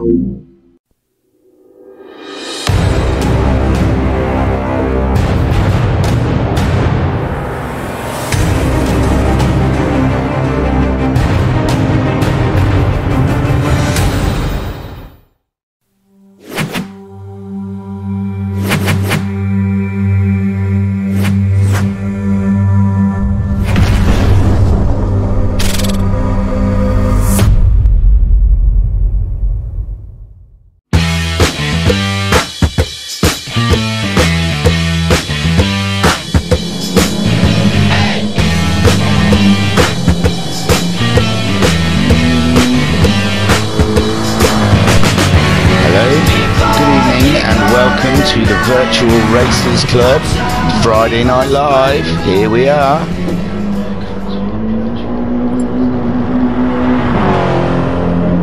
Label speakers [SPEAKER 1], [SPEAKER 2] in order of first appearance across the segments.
[SPEAKER 1] To the Virtual Racers Club Friday Night Live. Here we are.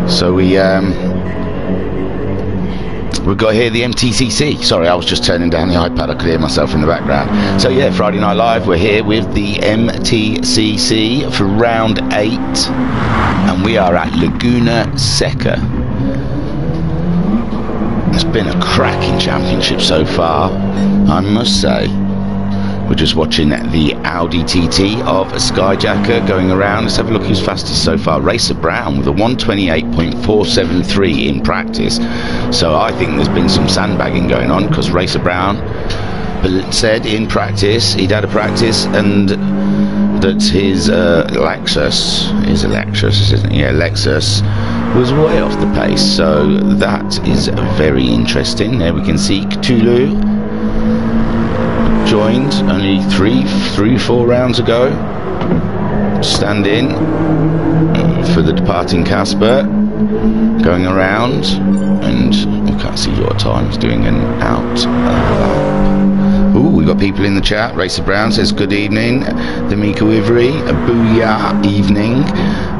[SPEAKER 1] So we've got here the MTCC. Sorry, I was just turning down the iPad. I could hear myself in the background. So yeah, Friday Night Live. We're here with the MTCC for round 8, and we are at Laguna Seca. It's been a cracking championship so far, I must say. We're just watching the Audi TT of Skyjacker going around. Let's have a look who's fastest so far. Racer Brown with a 128.473 in practice. So I think there's been some sandbagging going on, because Racer Brown said in practice, he'd had a practice, and that his Lexus, isn't it? Yeah, Lexus was way off the pace, so that is very interesting. There we can see Cthulhu joined only three, 4 rounds ago. Stand in for the departing Casper, going around, and we can't see what time he's doing an out lap. Ooh, we got people in the chat. Racer Brown says good evening. The Miko Ivory, a booyah evening.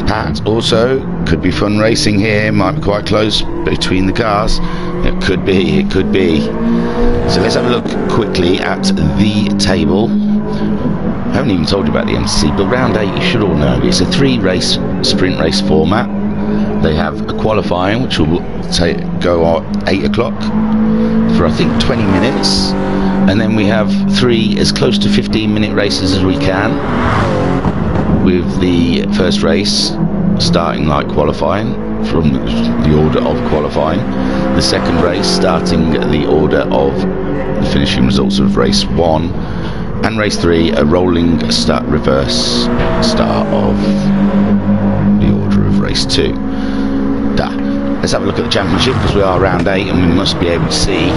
[SPEAKER 1] Pat also, could be fun racing here, might be quite close between the cars. It could be, it could be. So let's have a look quickly at the table. I haven't even told you about the MTCC, but round 8 you should all know. It's a 3-race sprint race format. They have a qualifying which will go at 8 o'clock for I think 20 minutes. And then we have 3 as close to 15-minute races as we can, with the first race starting like qualifying from the order of qualifying, the second race starting the order of the finishing results of race 1, and race 3 a rolling start reverse start of the order of race 2. Let's have a look at the championship, because we are round 8 and we must be able to see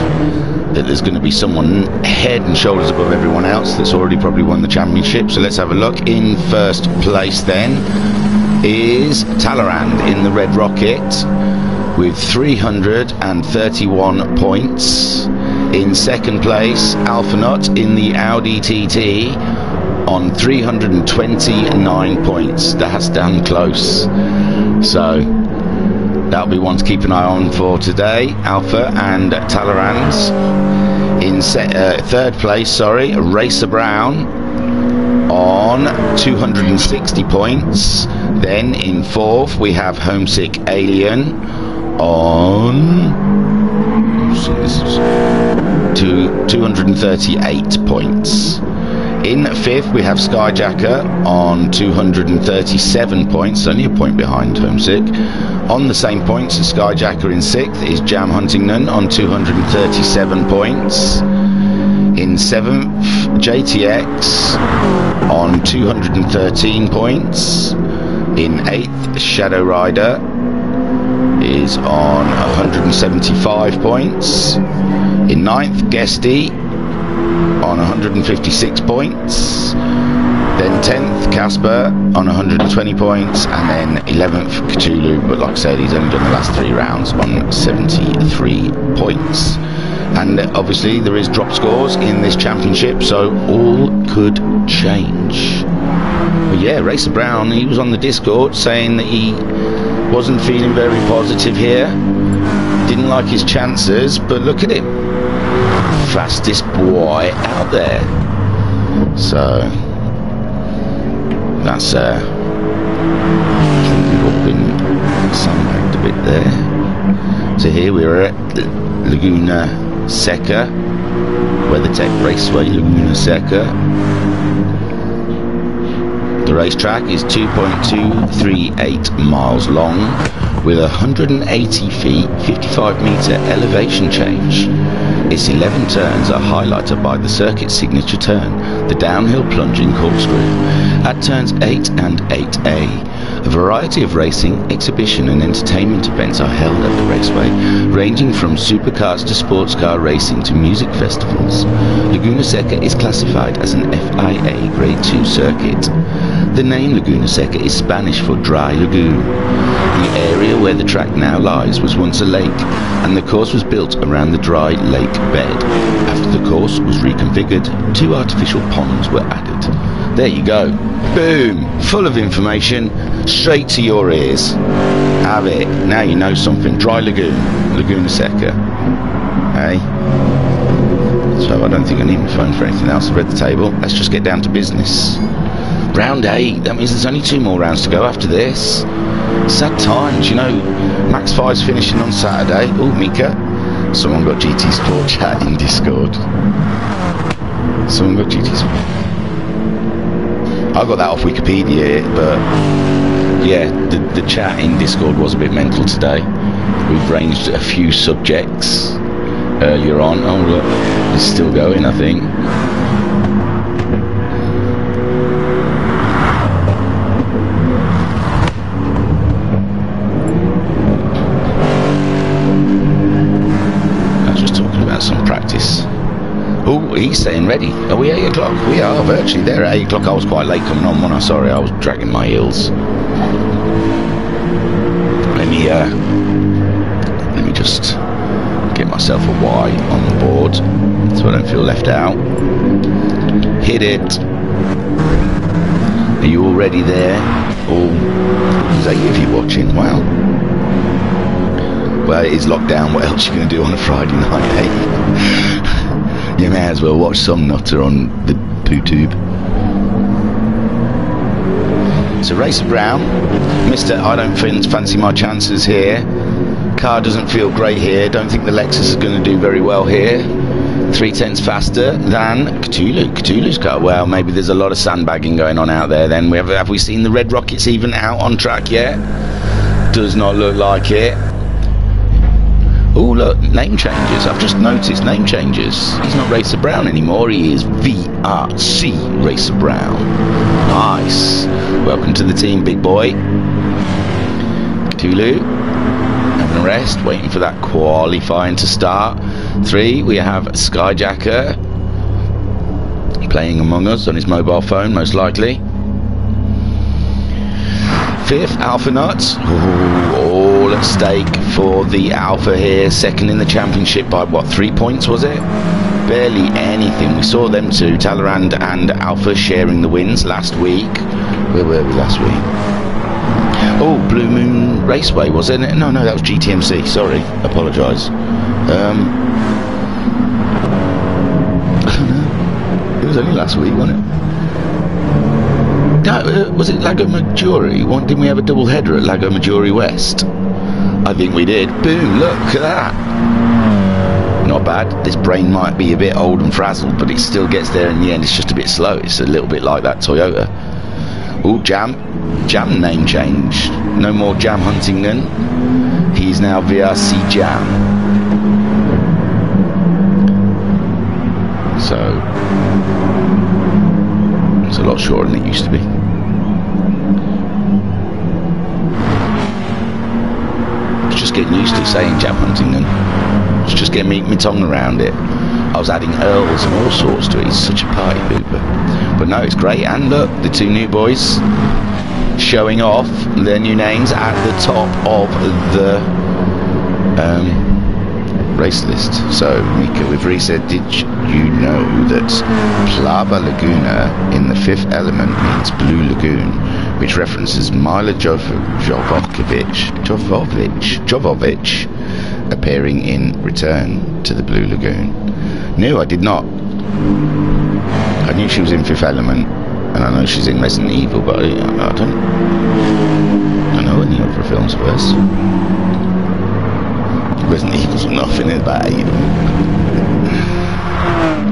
[SPEAKER 1] that there's going to be someone head and shoulders above everyone else that's already probably won the championship. So let's have a look. In first place then is Talleyrand in the Red Rocket with 331 points. In second place, Alphanut in the Audi TT on 329 points. That's damn close. So that'll be one to keep an eye on for today, Alpha and Talleyrand's. In third place, Racer Brown on 260 points. Then in fourth we have Homesick Alien on 238 points. In fifth we have Skyjacker on 237 points, only a point behind Homesick. On the same points as Skyjacker in sixth is Jam Huntington on 237 points. In seventh, JTX on 213 points. In eighth, Shadow Rider is on 175 points. In ninth, Guesty on 156 points. Then 10th, Casper on 120 points, and then 11th, Cthulhu, but like I said, he's only done the last 3 rounds on 73 points. And obviously there is drop scores in this championship, so all could change. But yeah, Racer Brown, he was on the Discord saying that he wasn't feeling very positive here, didn't like his chances, but look at him, fastest boy out there. So that's all been sandbagged a bit there. So here we are at Laguna Seca, WeatherTech Raceway, Laguna Seca. The racetrack is 2.238 miles long with 180 feet, 55 metre elevation change. Its 11 turns are highlighted by the circuit's signature turn, the downhill plunging corkscrew. At turns 8 and 8A, a variety of racing, exhibition and entertainment events are held at the raceway, ranging from supercars to sports car racing to music festivals. Laguna Seca is classified as an FIA Grade 2 circuit. The name Laguna Seca is Spanish for dry lagoon. The area where the track now lies was once a lake, and the course was built around the dry lake bed. After the course was reconfigured, 2 artificial ponds were added. There you go. Boom! Full of information, straight to your ears. Have it. Now you know something. Dry lagoon. Laguna Seca. Hey? So I don't think I need my phone for anything else. I've read the table. Let's just get down to business. Round 8. That means there's only 2 more rounds to go after this. Sad times, you know. Max 5's finishing on Saturday. Oh, Mika. Someone got GT Sport chat in Discord. Someone got GT Sport. I got that off Wikipedia, but yeah, the chat in Discord was a bit mental today. We've ranged a few subjects earlier on. Oh look, it's still going, I think. I was just talking about some practice. Oh, he's saying ready. Are we 8 o'clock? We are virtually there at 8 o'clock. I was quite late coming on, wasn't I? Sorry, I was dragging my heels. Let me just get myself a Y on the board so I don't feel left out. Hit it. Are you already there? Oh, there's 8 of you watching. Wow. Well, it is lockdown. What else are you going to do on a Friday night, eh? You may as well watch some nutter on the PooTube. So Racer Brown, Mr. I don't fancy my chances here. Car doesn't feel great here. Don't think the Lexus is going to do very well here. 3/10 faster than Cthulhu. Cthulhu's car. Well, maybe there's a lot of sandbagging going on out there. Then have we seen the Red Rockets even out on track yet? Does not look like it. Oh look, name changes. I've just noticed name changes. He's not Racer Brown anymore. He is VRC Racer Brown. Nice. Welcome to the team, big boy. Cthulhu having a rest, waiting for that qualifying to start. 3, we have Skyjacker playing Among Us on his mobile phone, most likely. 5th, Alpha Nuts. All at stake for the Alpha here. 2nd in the championship by what, 3 points was it? Barely anything. We saw them two, Talleyrand and Alpha, sharing the wins last week. Where were we last week? Oh, Blue Moon Raceway, was it? No, that was GTMC. Sorry, apologise. I don't know. It was only last week, wasn't it? No, was it Lago Maggiore? Didn't we have a double header at Lago Maggiore West? I think we did. Boom, look at that. Not bad. This brain might be a bit old and frazzled, but it still gets there in the end. It's just a bit slow. It's a little bit like that Toyota. Oh, Jam name change. No more Jam Huntington. He's now VRC Jam. So it's a lot shorter than it used to be. It's just getting used to saying Jam Huntington. It's just getting my tongue around it. I was adding Earls and all sorts to it. He's such a party pooper. But no, it's great. And look, the 2 new boys showing off their new names at the top of the race list. So, Mika with said, did you know that Plava Laguna in the 5th element means Blue Lagoon, which references Mila Jovovich appearing in Return to the Blue Lagoon? No, I did not. I knew she was in 5th Element, and I know she's in Resident Evil, but I don't know any of her films first. laughing about it.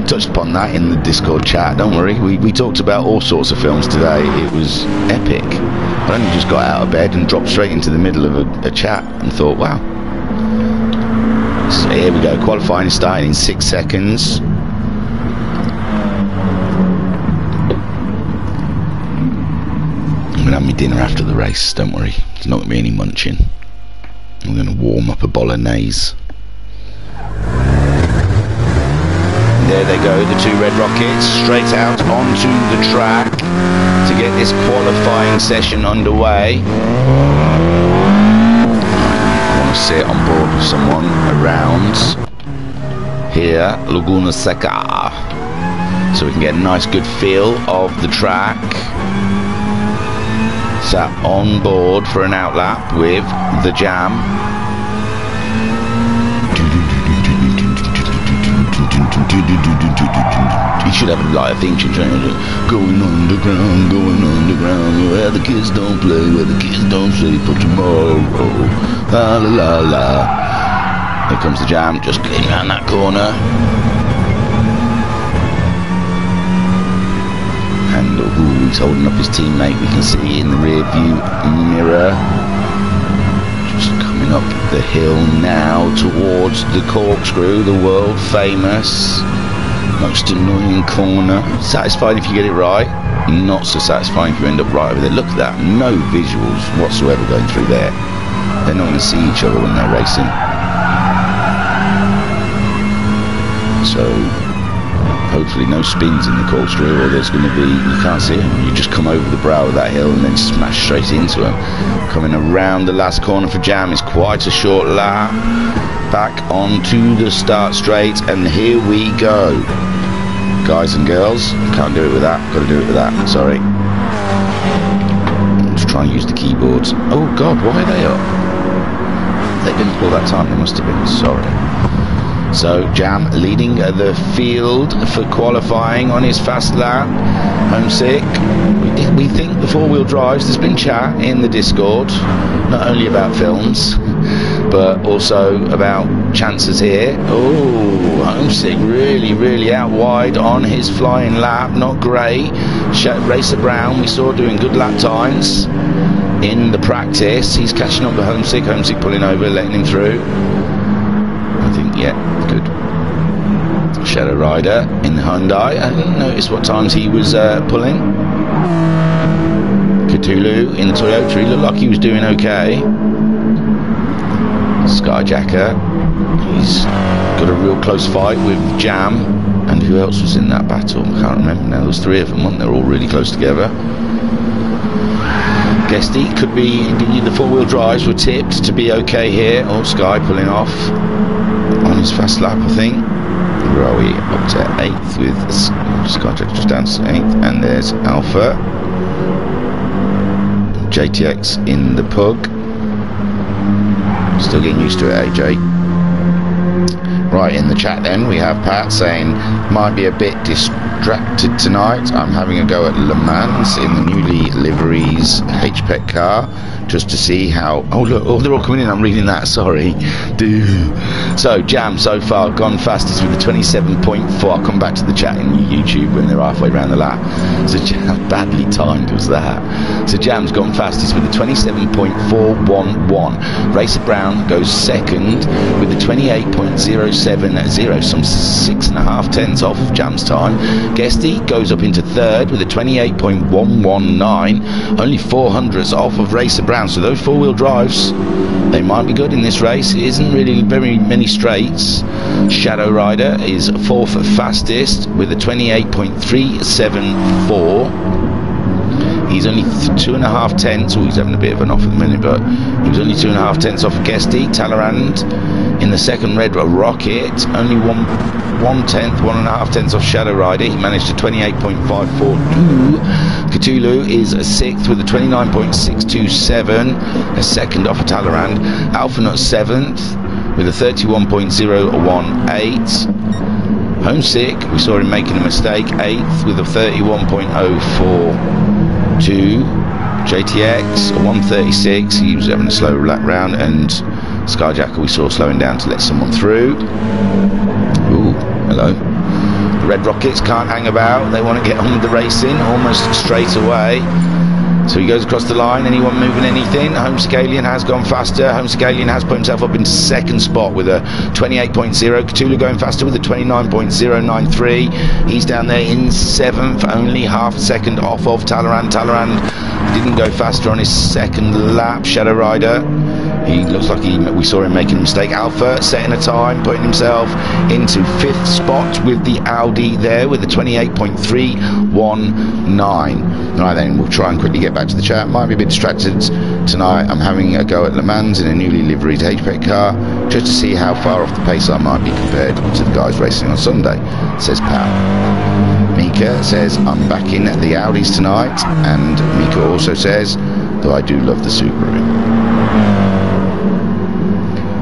[SPEAKER 1] Touched upon that in the Discord chat, don't worry. We talked about all sorts of films today. It was epic. I only just got out of bed and dropped straight into the middle of a chat and thought, wow. So here we go, qualifying is starting in 6 seconds. I'm going to have my dinner after the race, don't worry. There's not going to be any munching. I'm going to warm up a bolognese. There they go, the 2 red rockets, straight out onto the track to get this qualifying session underway. I want to sit on board with someone around here, Laguna Seca, so we can get a nice good feel of the track. Sat on board for an outlap with the Jam. You should have like a theme tune, going underground, where the kids don't play, where the kids don't sleep for tomorrow. La la la la. Here comes the Jam, just getting around that corner. And he's holding up his teammate, we can see in the rear view mirror. Just coming up the hill now towards the corkscrew, the world famous, most annoying corner. Satisfied if you get it right, not so satisfying if you end up right over there. Look at that, no visuals whatsoever going through there. They're not going to see each other when they're racing. So hopefully no spins in the corkscrew, or there's going to be, you can't see them, you just come over the brow of that hill and then smash straight into them. Coming around the last corner for Jam is quite a short lap, back onto the start straight, and here we go, guys and girls. Can't do it with that, got to do it with that, sorry. Just try and use the keyboards. Oh god, why are they up? They didn't pull that time, they must have been, sorry. So Jam leading the field for qualifying on his fast lap. Homesick. We think the 4-wheel drives, there's been chat in the Discord, not only about films, but also about chances here. Oh, Homesick really out wide on his flying lap, not great. Racer Brown, we saw doing good lap times in the practice. He's catching up with Homesick, Homesick pulling over, letting him through. I think, yeah, good. Shadow Rider in the Hyundai. I didn't notice what times he was pulling. Cthulhu in the Toyota. He looked like he was doing okay. Skyjacker. He's got a real close fight with Jam. And who else was in that battle? I can't remember now. There was 3 of them, weren't they? They're all really close together. Guesty could be, the 4-wheel drives were tipped to be okay here. Oh, Sky pulling off on his fast lap, I think. Where are we? Up to 8th with Skyjack just down to 8th, and there's Alpha. JTX in the Pug. Still getting used to it, AJ. Right, in the chat then we have Pat saying, might be a bit distracted tonight. I'm having a go at Le Mans in the newly liveries HPEC car, just to see how... Oh look, oh, they're all coming in, I'm reading that, sorry. So Jam so far gone fastest with a 27.4. I'll come back to the chat in YouTube when they're halfway around the lap. So Jam, badly timed was that. So Jam's gone fastest with a 27.411. Racer Brown goes second with a 28.070, some 6.5 tenths off of Jam's time. Guesty goes up into third with a 28.119, only 400ths off of Racer Brown. So those 4-wheel drives, they might be good in this race. It isn't really very many straights. Shadow Rider is 4th fastest with a 28.374. He's only 2.5 tenths. Oh, he's having a bit of an off at the minute, but he was only 2.5 tenths off of Guesty. Talleyrand in the second red rocket, only 1.5 tenths off Shadow Rider. He managed a 28.542. Cthulhu is 6th with a 29.627, a second off of Talleyrand. Alphanut 7th with a 31.018. Homesick, we saw him making a mistake, 8th with a 31.042. JTX 136, he was having a slow lap round, and Skyjacker we saw slowing down to let someone through. Ooh, hello. The Red Rockets can't hang about. They want to get on with the racing almost straight away. So he goes across the line. Anyone moving anything? Homesick Alien has gone faster. Homesick Alien has put himself up into second spot with a 28.0. Cthulhu going faster with a 29.093. He's down there in seventh, only half a second off of Talleyrand. Talleyrand didn't go faster on his second lap. Shadow Rider, he looks like we saw him making a mistake. Alpha setting a time, putting himself into fifth spot with the Audi there with a 28.319. Right then, we'll try and quickly get back to the chat. Might be a bit distracted tonight. I'm having a go at Le Mans in a newly liveried HPEC car just to see how far off the pace I might be compared to the guys racing on Sunday, says Pal. Mika says, I'm backing the Audis tonight, and Mika also says, though I do love the Subaru.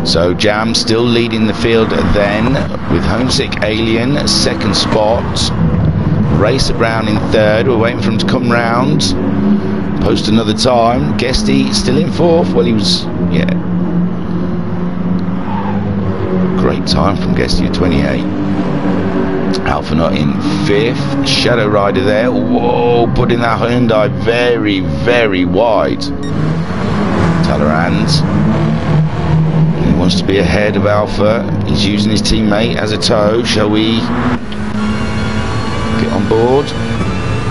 [SPEAKER 1] So Jam still leading the field then, with Homesick Alien second spot, Racer Brown in third. We're waiting for him to come round, post another time. Guesty still in fourth. Well, he was, yeah, great time from Guesty at 28. Alpha Nut in fifth. Shadow Rider there. Whoa, putting that Hyundai very, very wide. Talleyrand, he wants to be ahead of Alpha. He's using his teammate as a tow. Shall we get on board?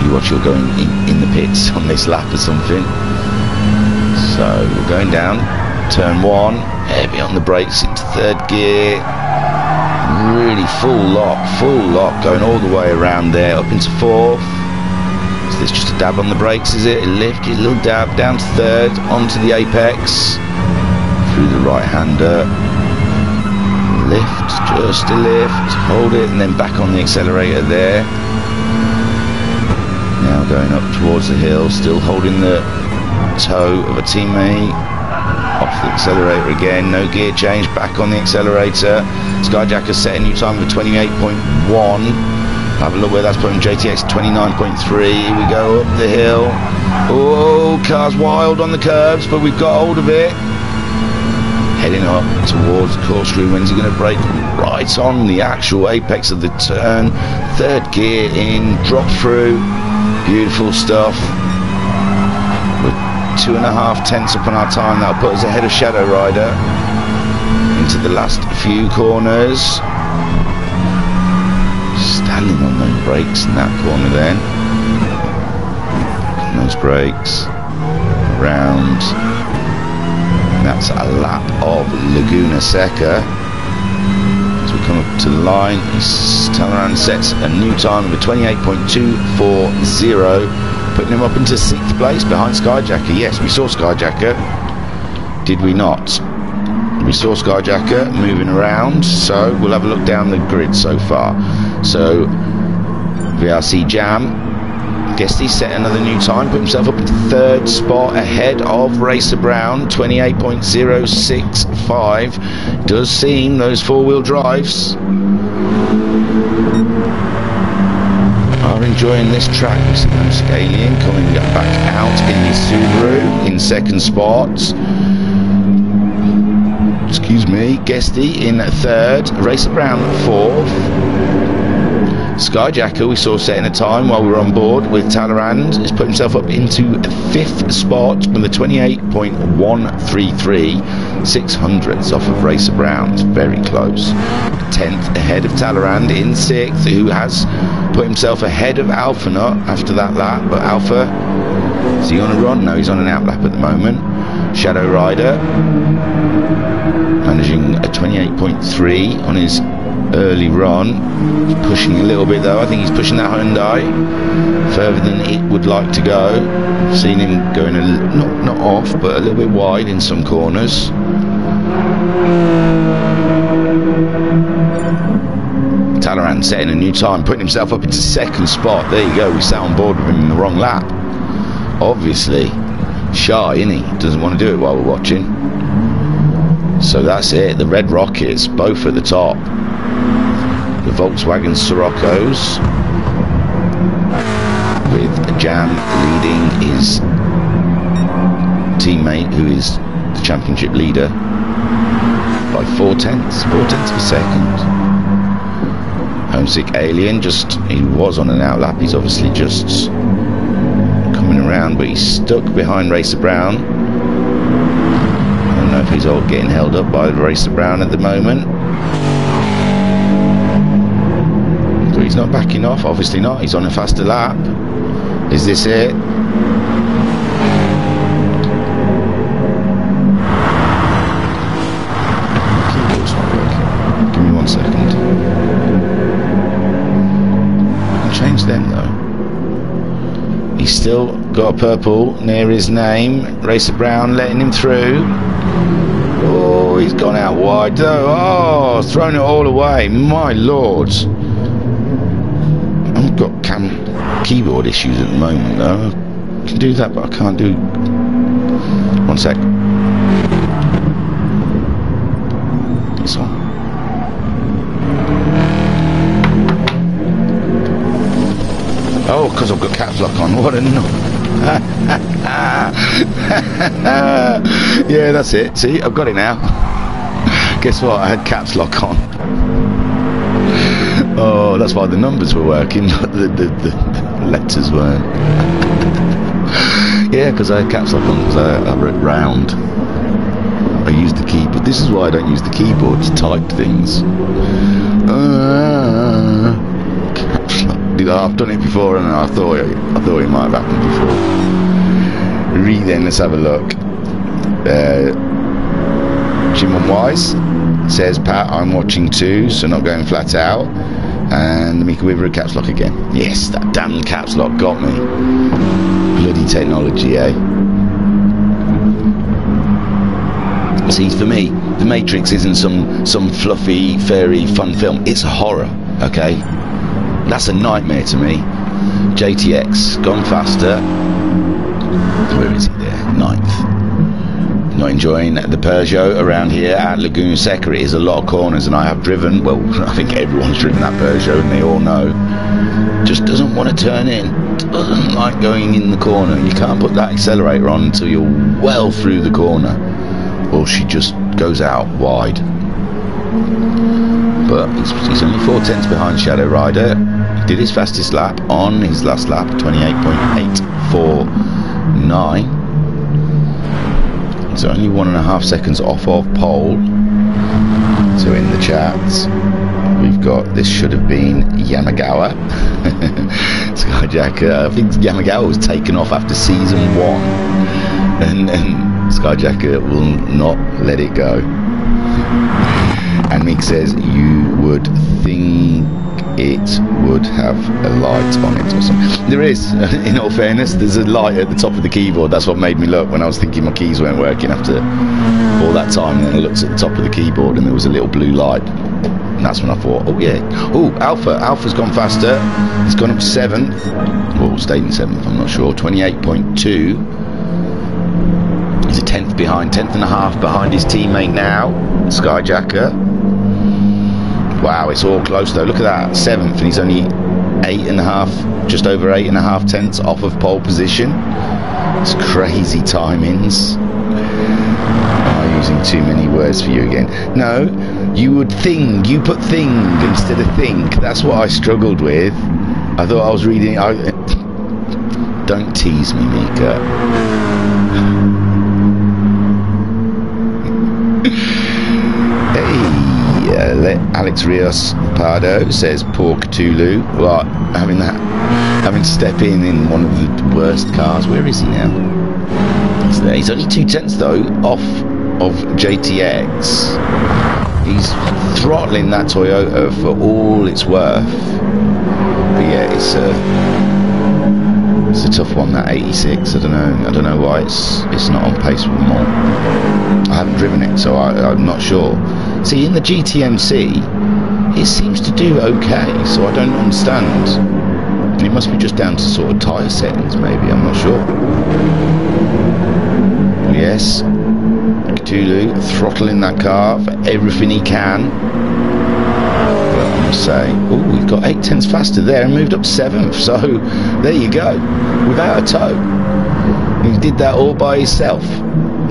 [SPEAKER 1] You watch, you're going in the pits on this lap or something. So we're going down turn one, heavy on the brakes into third gear, really full lock, going all the way around there up into fourth. So there's just a dab on the brakes, is it? A lift, a little dab down to third, onto the apex, through the right hander, lift, just a lift, hold it, and then back on the accelerator there. Now going up towards the hill, still holding the toe of a teammate. Off the accelerator again, no gear change, back on the accelerator. Skyjacker set a new time of 28.1. Have a look where that's putting JTX 29.3. Here we go up the hill. Oh, car's wild on the curbs, but we've got hold of it. Heading up towards the corkscrew. When's he going to brake? Right on the actual apex of the turn. Third gear in, drop through. Beautiful stuff. 2.5 tenths up on our time. That'll put us ahead of Shadow Rider into the last few corners. Standing on those brakes in that corner then. On those brakes. Around. And that's a lap of Laguna Seca. As we come up to the line, Talleyrand sets a new time of a 28.240. Putting him up into sixth place behind Skyjacker. Yes, we saw Skyjacker. Did we not? We saw Skyjacker moving around. So we'll have a look down the grid so far. So VRC Jam, guess he set another new time. Put himself up into third spot ahead of Racer Brown. 28.065. Does seem those four-wheel drives are enjoying this track. We see Homesick Alien coming back out in his Subaru in second spot. Excuse me. Guesty in third. Racer Brown fourth. Skyjacker we saw setting a time while we were on board with Talleyrand. He's put himself up into fifth spot with a 28.133. 600ths off of Racer Brown. It's very close. 10th ahead of Talleyrand in sixth, who has put himself ahead of Alpha Nut after that lap. But Alpha, is he on a run? No, he's on an out lap at the moment. Shadow Rider managing a 28.3 on his early run. He's pushing a little bit though. I think he's pushing that Hyundai further than it would like to go. I've seen him going not off, but a little bit wide in some corners. Talleyrand setting a new time, putting himself up into second spot. There you go, we sat on board with him in the wrong lap. Obviously shy, isn't he? Doesn't want to do it while we're watching. So that's it, the Red Rockets both at the top. The Volkswagen Siroccos with Jam leading his teammate, who is the championship leader. 4 tenths of a second. Homesick Alien, he was on an outlap. He's obviously just coming around, but he's stuck behind Racer Brown. I don't know if he's all getting held up by Racer Brown at the moment. But he's not backing off, obviously not. He's on a faster lap. Is this it? Keyboard's not working. Give me 1 second. I can change them though. He's still got a purple near his name. Racer Brown letting him through. Oh, he's gone out wide though. Oh, thrown it all away. My lord. I've got keyboard issues at the moment though. I can do that, but I can't do... 1 sec. This one. Oh, because I've got caps lock on. What a no. Yeah, that's it. See, I've got it now. Guess what? I had caps lock on. Oh, that's why the numbers were working, but the letters weren't. Yeah, because I had caps lock on, because I wrote round. I used the keyboard. This is why I don't use the keyboard to type things. Caps lock. I've done it before, and I thought it might have happened before. Then let's have a look. Jim Wise says, Pat, I'm watching too, so not going flat out. And Mika Weaver at caps lock again. Yes, that damn caps lock got me. Bloody technology, eh? See, for me, The Matrix isn't some fluffy, fairy, fun film. It's a horror, okay? That's a nightmare to me. JTX, gone faster. Where is he there? 9th. Not enjoying the Peugeot around here at Laguna Seca. It is a lot of corners, and I have driven, well, I think everyone's driven that Peugeot, and they all know. Just doesn't want to turn in. Doesn't like going in the corner. You can't put that accelerator on until you're well through the corner, or she just goes out wide. But he's only 4 tenths behind Shadow Rider. He did his fastest lap on his last lap, 28.849. It's only 1.5 seconds off of pole. So in the chats, we've got, this should have been Yamagawa. Skyjacker, I think Yamagawa was taken off after season 1. And Skyjacker will not let it go. And Mick says, you would think it would have a light on it or something. There is, in all fairness, there's a light at the top of the keyboard. That's what made me look when I was thinking my keys weren't working after all that time. And then I looked at the top of the keyboard and there was a little blue light. And that's when I thought, oh yeah. Oh, Alpha's gone faster. He's gone up 7th. Or stayed in 7th, I'm not sure. 28.2. He's a 10th behind, 10th and a half behind his teammate now, Skyjacker. Wow, it's all close though. Look at that, 7th, and he's only 8.5, just over 8.5 tenths off of pole position. It's crazy timings. I'm using too many words for you again. No, you would think. You put thing instead of think. That's what I struggled with. I thought I was reading. Don't tease me, Mika. Alex Rios Pardo says poor Cthulhu. Well, having to step in one of the worst cars. Where is he now? He's there. He's only 2 tenths though off of JTX. He's throttling that Toyota for all it's worth. But yeah, it's a tough one, that 86. I don't know why it's not on pace with them all. I haven't driven it, so I'm not sure. See, in the GTMC, it seems to do okay, so I don't understand. It must be just down to sort of tyre settings, maybe, I'm not sure. Yes, Cthulhu throttling that car for everything he can. But I must say, oh, we've got 8 tenths faster there and moved up 7th, so there you go, without a tow. He did that all by himself.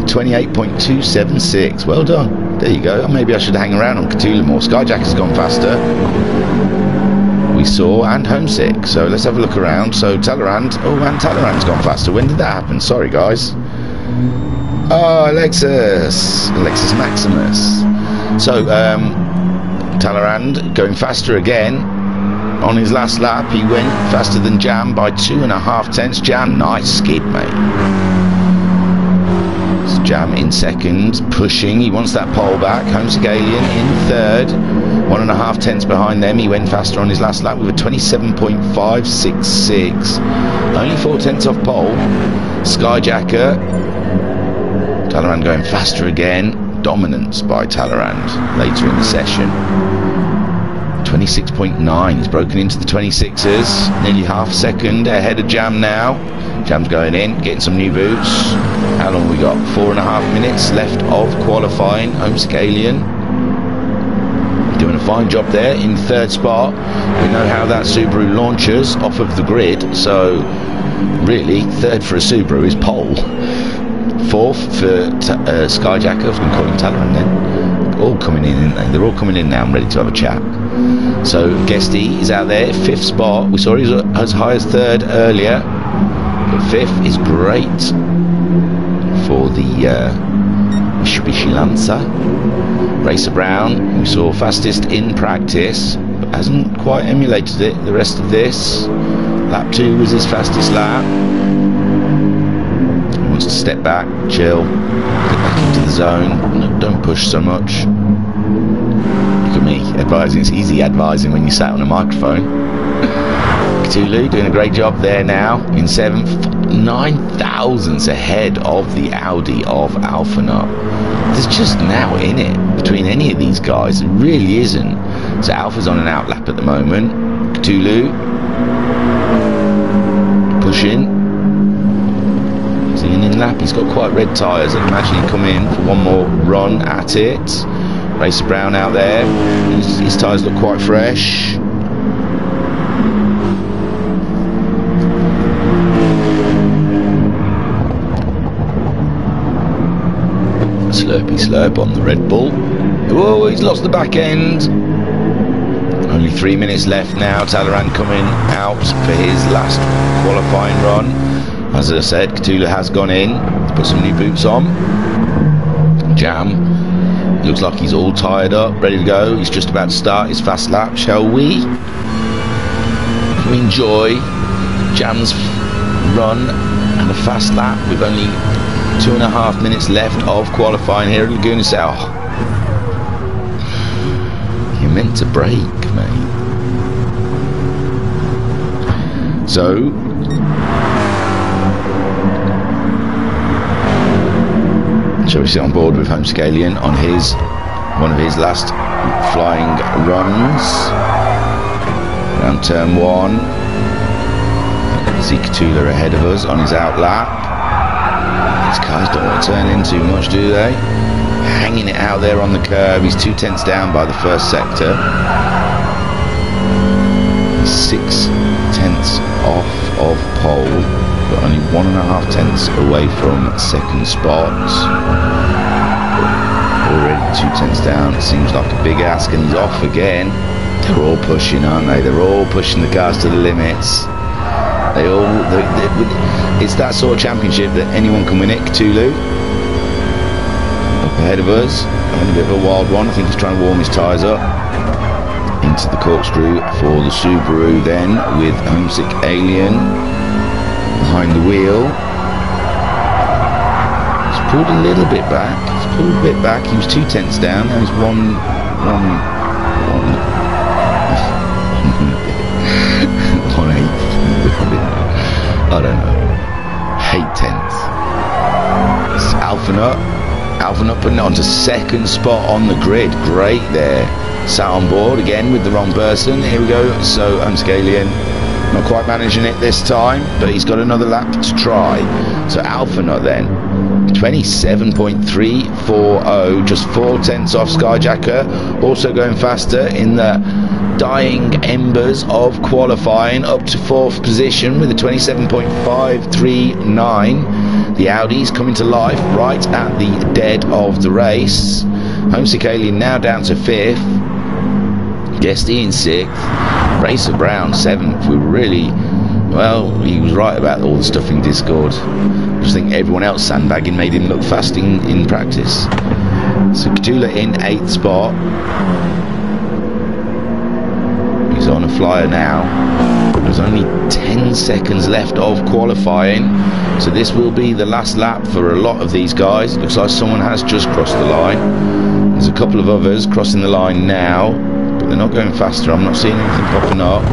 [SPEAKER 1] 28.276, well done. There you go. Maybe I should hang around on Cthulhu more. Skyjacker's gone faster. We saw, and Homesick. So let's have a look around. So Talleyrand. Oh, and Talleyrand's gone faster. When did that happen? Sorry, guys. Oh, Alexis Maximus. So Talleyrand going faster again. On his last lap, he went faster than Jam by 2.5 tenths. Jam, nice skid, mate. So Jam in second, pushing. He wants that pole back. Homesick Alien in third. 1.5 tenths behind them. He went faster on his last lap with a 27.566. Only 4 tenths off pole. Skyjacker. Talleyrand going faster again. Dominance by Talleyrand later in the session. 26.9. He's broken into the 26s. Nearly half a second ahead of Jam now. Jam's going in, getting some new boots. How long have we got? 4.5 minutes left of qualifying. Homesick Alien doing a fine job there in third spot. We know how that Subaru launches off of the grid, so really third for a Subaru is pole. Fourth for Skyjacker. I was going to call him Talleyrand then. All coming in, aren't they? They're all coming in now. I'm ready to have a chat. So Guesty is out there, fifth spot. We saw he was as high as third earlier, but fifth is great for the Mitsubishi Lancer. Racer Brown, we saw fastest in practice, but hasn't quite emulated it the rest of this. Lap 2 was his fastest lap. He wants to step back, chill, get back into the zone. No, don't push so much. Look at me advising. It's easy advising when you sat on a microphone. Cthulhu doing a great job there now in seventh. 9 thousandths ahead of the Audi of Alphanut. There's just now in it between any of these guys. It really isn't. So Alpha's on an outlap at the moment. Cthulhu pushing. Is he an in-lap? He's got quite red tyres. I imagine he'll come in for one more run at it. Racer Brown out there. His tyres look quite fresh. Slurpy slurp on the Red Bull. Whoa, he's lost the back end. Only 3 minutes left now. Talleyrand coming out for his last qualifying run. As I said, Cthulhu has gone in to put some new boots on. Jam looks like he's all tired up, ready to go. He's just about to start his fast lap. Shall we enjoy Jam's run and a fast lap with only 2.5 minutes left of qualifying here at Laguna Seca. Oh, you're meant to brake, mate. So shall we sit on board with Homesick Alien on one of his last flying runs around turn 1. Cthulhu ahead of us on his outlap. These cars don't want to turn in too much, do they? Hanging it out there on the curb. He's 2 tenths down by the first sector. 6 tenths off of pole, but only 1.5 tenths away from second spot. Already 2 tenths down. It seems like a big ask, and he's off again. They're all pushing, aren't they? They're all pushing the cars to the limits. It's that sort of championship that anyone can win it. Cthulhu up ahead of us, having a bit of a wild one. I think he's trying to warm his tyres up. Into the corkscrew for the Subaru then, with Homesick Alien behind the wheel. He's pulled a little bit back. He was 2 tenths down. Now he's one eighth. I don't know. 8 tenths. It's Alphanut putting it onto second spot on the grid. Great there. Sat on board again with the wrong person. Here we go. So Homesick Alien not quite managing it this time, but he's got another lap to try. So Alphanut then 27.340, just 4 tenths off Skyjacker. Also going faster in the dying embers of qualifying, up to 4th position with a 27.539. The Audi's coming to life right at the dead of the race. Homesick Alien now down to 5th. Guesty in 6th. Racer Brown 7th. We really, well, he was right about all the stuff in Discord. I just think everyone else sandbagging made him look fast in practice. So Cthulhu in 8th spot. He's on a flyer now. There's only 10 seconds left of qualifying, so this will be the last lap for a lot of these guys. Looks like someone has just crossed the line. There's a couple of others crossing the line now, but they're not going faster. I'm not seeing anything popping up.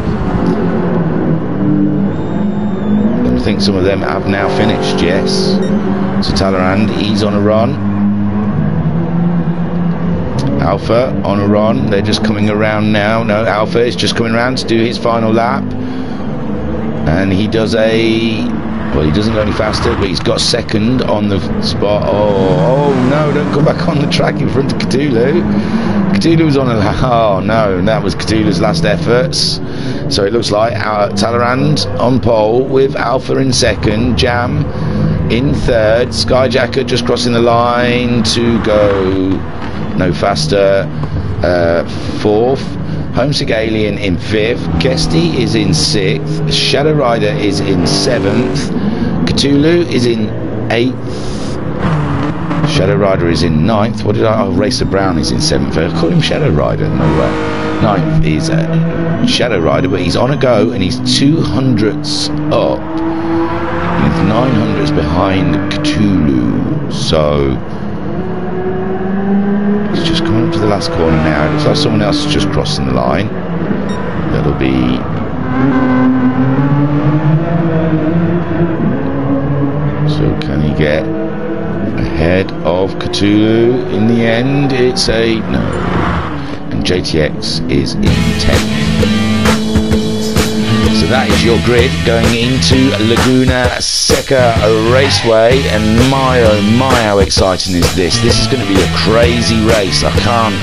[SPEAKER 1] I think some of them have now finished, yes. So Talleyrand, he's on a run. Alpha on a run. They're just coming around now. No, Alpha is just coming around to do his final lap, and he does well, he doesn't go any faster, but he's got 2nd on the spot. Oh no, don't come back on the track in front of Cthulhu. Cthulhu's on a oh no, that was Cthulhu's last efforts. So it looks like Talleyrand on pole with Alpha in 2nd, Jam in 3rd, Skyjacker just crossing the line to go no faster, 4th. Homesick Alien in 5th. Guesty is in 6th. Shadow Rider is in 7th. Cthulhu is in 8th. Shadow Rider is in 9th. What did I... Oh, Racer Brown is in 7th. I call him Shadow Rider. No way. 9th is Shadow Rider, but he's on a go, and he's 200ths up. With 900ths behind Cthulhu. So... he's just coming up to the last corner now. It looks like someone else is just crossing the line. That'll be... so can he get ahead of Cthulhu in the end? It's a no. And JTX is in 10th. So that is your grid going into Laguna Seca Raceway, and my oh my, how exciting is this? This is going to be a crazy race. I can't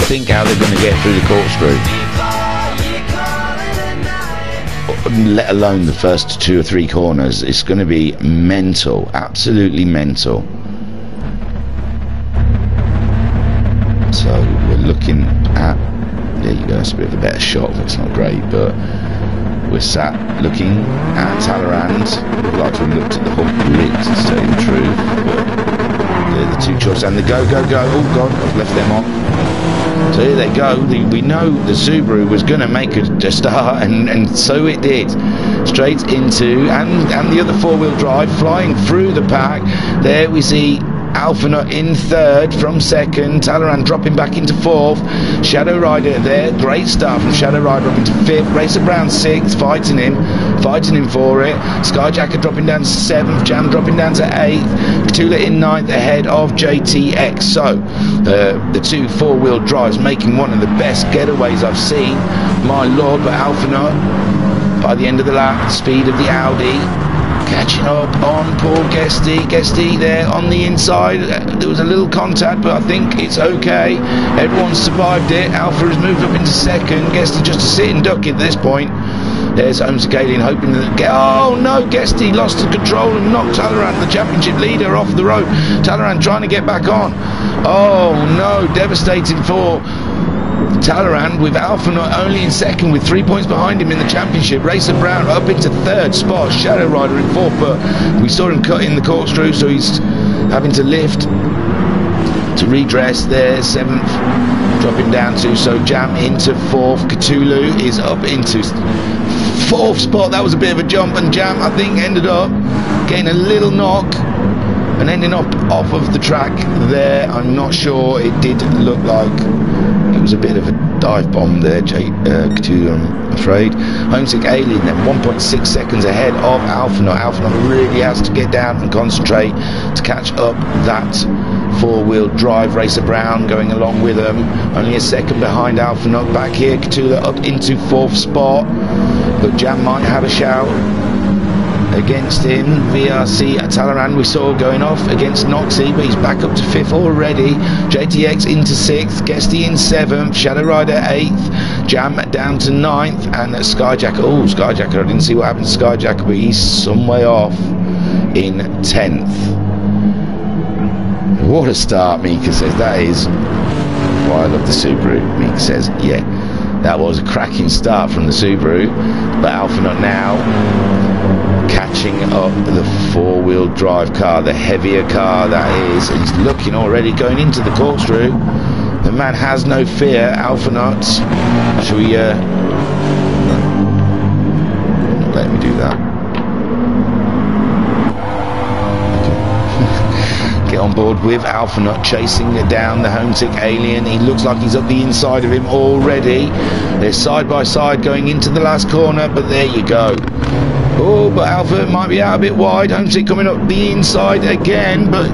[SPEAKER 1] think how they're going to get through the corkscrew, let alone the first 2 or 3 corners. It's going to be mental, absolutely mental. So we're looking at, there you go, it's a bit of a better shot. It's not great, but we're sat looking at Talleyrand. I'd like to have looked at the whole grid to tell you the truth, but they're the 2 choices. And the go. Oh god, I've left them on. So here they go. We know the Subaru was going to make a start, and so it did. Straight into, and the other 4-wheel drive flying through the pack. There we see Alpha Nut in 3rd from 2nd, Talleyrand dropping back into 4th, Shadow Rider there, great start from Shadow Rider up into 5th, Racer Brown 6th, fighting him for it, Skyjacker dropping down to 7th, Jam dropping down to 8th, Cthulhu in 9th ahead of JTX. So the 2 4-wheel drives making one of the best getaways I've seen, my lord. But Alpha Nut by the end of the lap, speed of the Audi, catching up on poor Guesty there on the inside. There was a little contact, but I think it's okay. Everyone's survived it. Alpha has moved up into 2nd. Guesty just to sit and duck at this point. There's Homesick Alien hoping that oh no, Guesty lost the control and knocked Talleyrand, the championship leader, off the road. Talleyrand trying to get back on. Oh no, devastating for Talleyrand, with Alpha Nut only in 2nd with 3 points behind him in the championship. Racer Brown up into 3rd spot. Shadow Rider in 4th, but we saw him cut in the corkscrew, so he's having to lift to redress there. 7th dropping down to, so Jam into 4th. Cthulhu is up into 4th spot. That was a bit of a jump, and Jam I think ended up getting a little knock and ending up off of the track there. I'm not sure. It did look like it was a bit of a dive bomb there, Cthulhu, I'm afraid. Homesick Alien at 1.6 seconds ahead of Alpha Nut. Alpha Nut really has to get down and concentrate to catch up that 4-wheel drive. Racer Brown going along with them, only a 2nd behind Alpha Nut. Back here, Cthulhu up into 4th spot, but Jam might have a shout against him. VRC at Talleyrand we saw going off against Noxie, but he's back up to 5th already. JTX into 6th, Guesty in 7th, Shadow Rider 8th, Jam down to 9th, and Skyjacker, oh Skyjacker, I didn't see what happened to Skyjacker, but he's some way off in 10th. What a start, Mika says. That is why I love the Subaru. Mika says, yeah, that was a cracking start from the Subaru. But Alphanut now catching up the four-wheel drive car, the heavier car that is. And he's looking already going into the corkscrew. The man has no fear, Alphanut. Shall we, let me do that. Get on board with Alphanut, chasing down the homesick alien. He looks like he's up the inside of him already. They're side by side going into the last corner, but there you go. Oh, but Alpha might be out a bit wide. Homesick coming up the inside again, but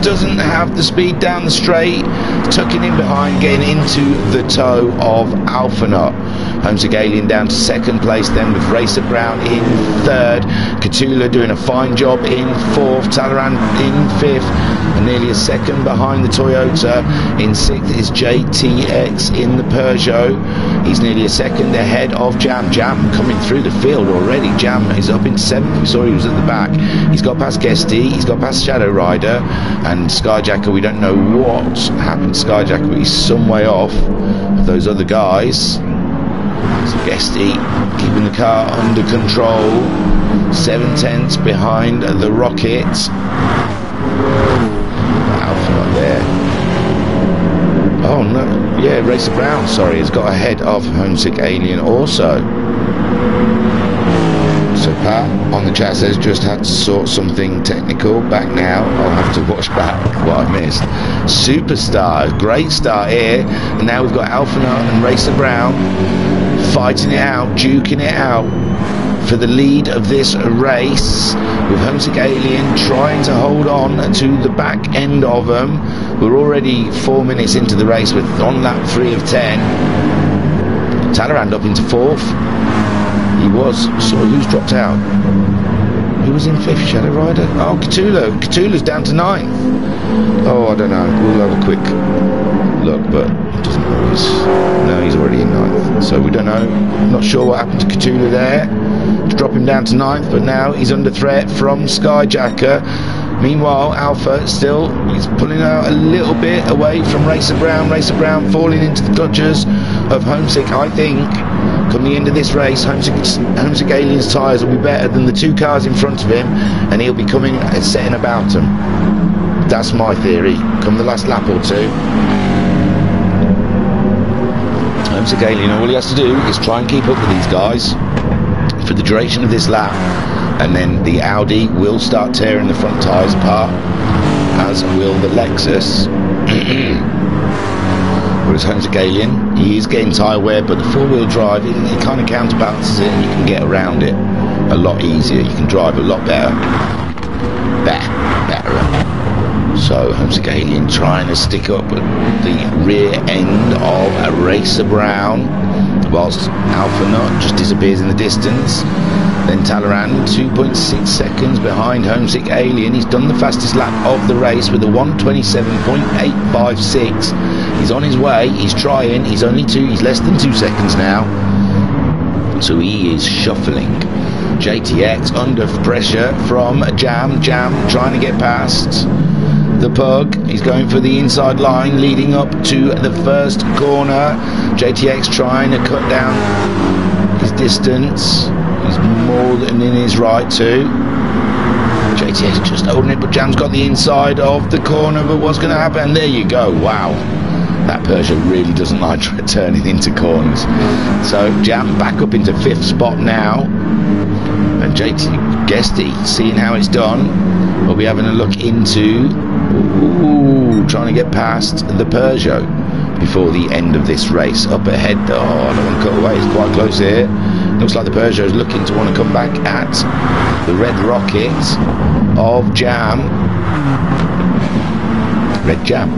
[SPEAKER 1] doesn't have the speed down the straight, tucking in behind, getting into the toe of Alphanut. Homesick Alien down to second place then, with Racer Brown in third, Catula doing a fine job in fourth, Talleyrand in fifth, and nearly a second behind the Toyota. In sixth is JTX in the Peugeot. He's nearly a second ahead of Jam. Jam coming through the field already. Jam is up in seventh. We saw he was at the back. He's got past Guesty, he's got past Shadow Rider, and Skyjacker. We don't know what happened to Skyjacker, but he's some way off of those other guys. So Guesty keeping the car under control, 7/10 behind the Rocket. Alpha not there. Oh no, yeah, Racer Brown, sorry, has got ahead of Homesick Alien also. So Pat on the chat says just had to sort something technical. Back now, I'll have to watch back what I missed. Superstar, great start here, and now we've got Alphanut and Racer Brown fighting it out, duking it out for the lead of this race, with Homesick Alien trying to hold on to the back end of them. We're already 4 minutes into the race with on lap 3 of 10. Talleyrand up into fourth. He was, so who's dropped out? Who was in fifth? Shadow Rider? Oh, Catula. Catula's down to ninth. Oh, I don't know. We'll have a quick look, but it doesn't always. No, he's already in ninth. So we don't know. Not sure what happened to Catula there. To drop him down to ninth, but now he's under threat from Skyjacker. Meanwhile, Alpha still, he's pulling out a little bit away from Racer Brown. Racer Brown falling into the clutches of Homesick. I think come the end of this race, Homesick Alien's tyres will be better than the two cars in front of him, and he'll be coming and setting about them. That's my theory. Come the last lap or two, Homesick Alien, all he has to do is try and keep up with these guys for the duration of this lap, and then the Audi will start tearing the front tyres apart, as will the Lexus. Whereas Homesick Alien, he is getting tyre wear, but the four-wheel drive, it kind of counterbalances it, and you can get around it a lot easier. You can drive a lot better. Better. So Homesick Alien trying to stick up at the rear end of a Racer Brown, whilst Alphanut just disappears in the distance. Then Talleyrand 2.6 seconds behind Homesick Alien. He's done the fastest lap of the race with a 1:27.856. He's on his way, he's trying, he's less than 2 seconds now. So he is shuffling. JTX under pressure from Jam trying to get past the Pug. He's going for the inside line leading up to the first corner. JTX trying to cut down his distance. He's more than in his right too. JTX just holding it, but Jam's got the inside of the corner. But what's going to happen? There you go. Wow, that Peugeot really doesn't like turning into corners. So Jam back up into fifth spot now, and JT Guesty, seeing how it's done, we'll be having a look into trying to get past the Peugeot before the end of this race. Up ahead, oh, I don't want to cut away, it's quite close here. Looks like the Peugeot is looking to want to come back at the Red Rocket of Jam. Red Jam.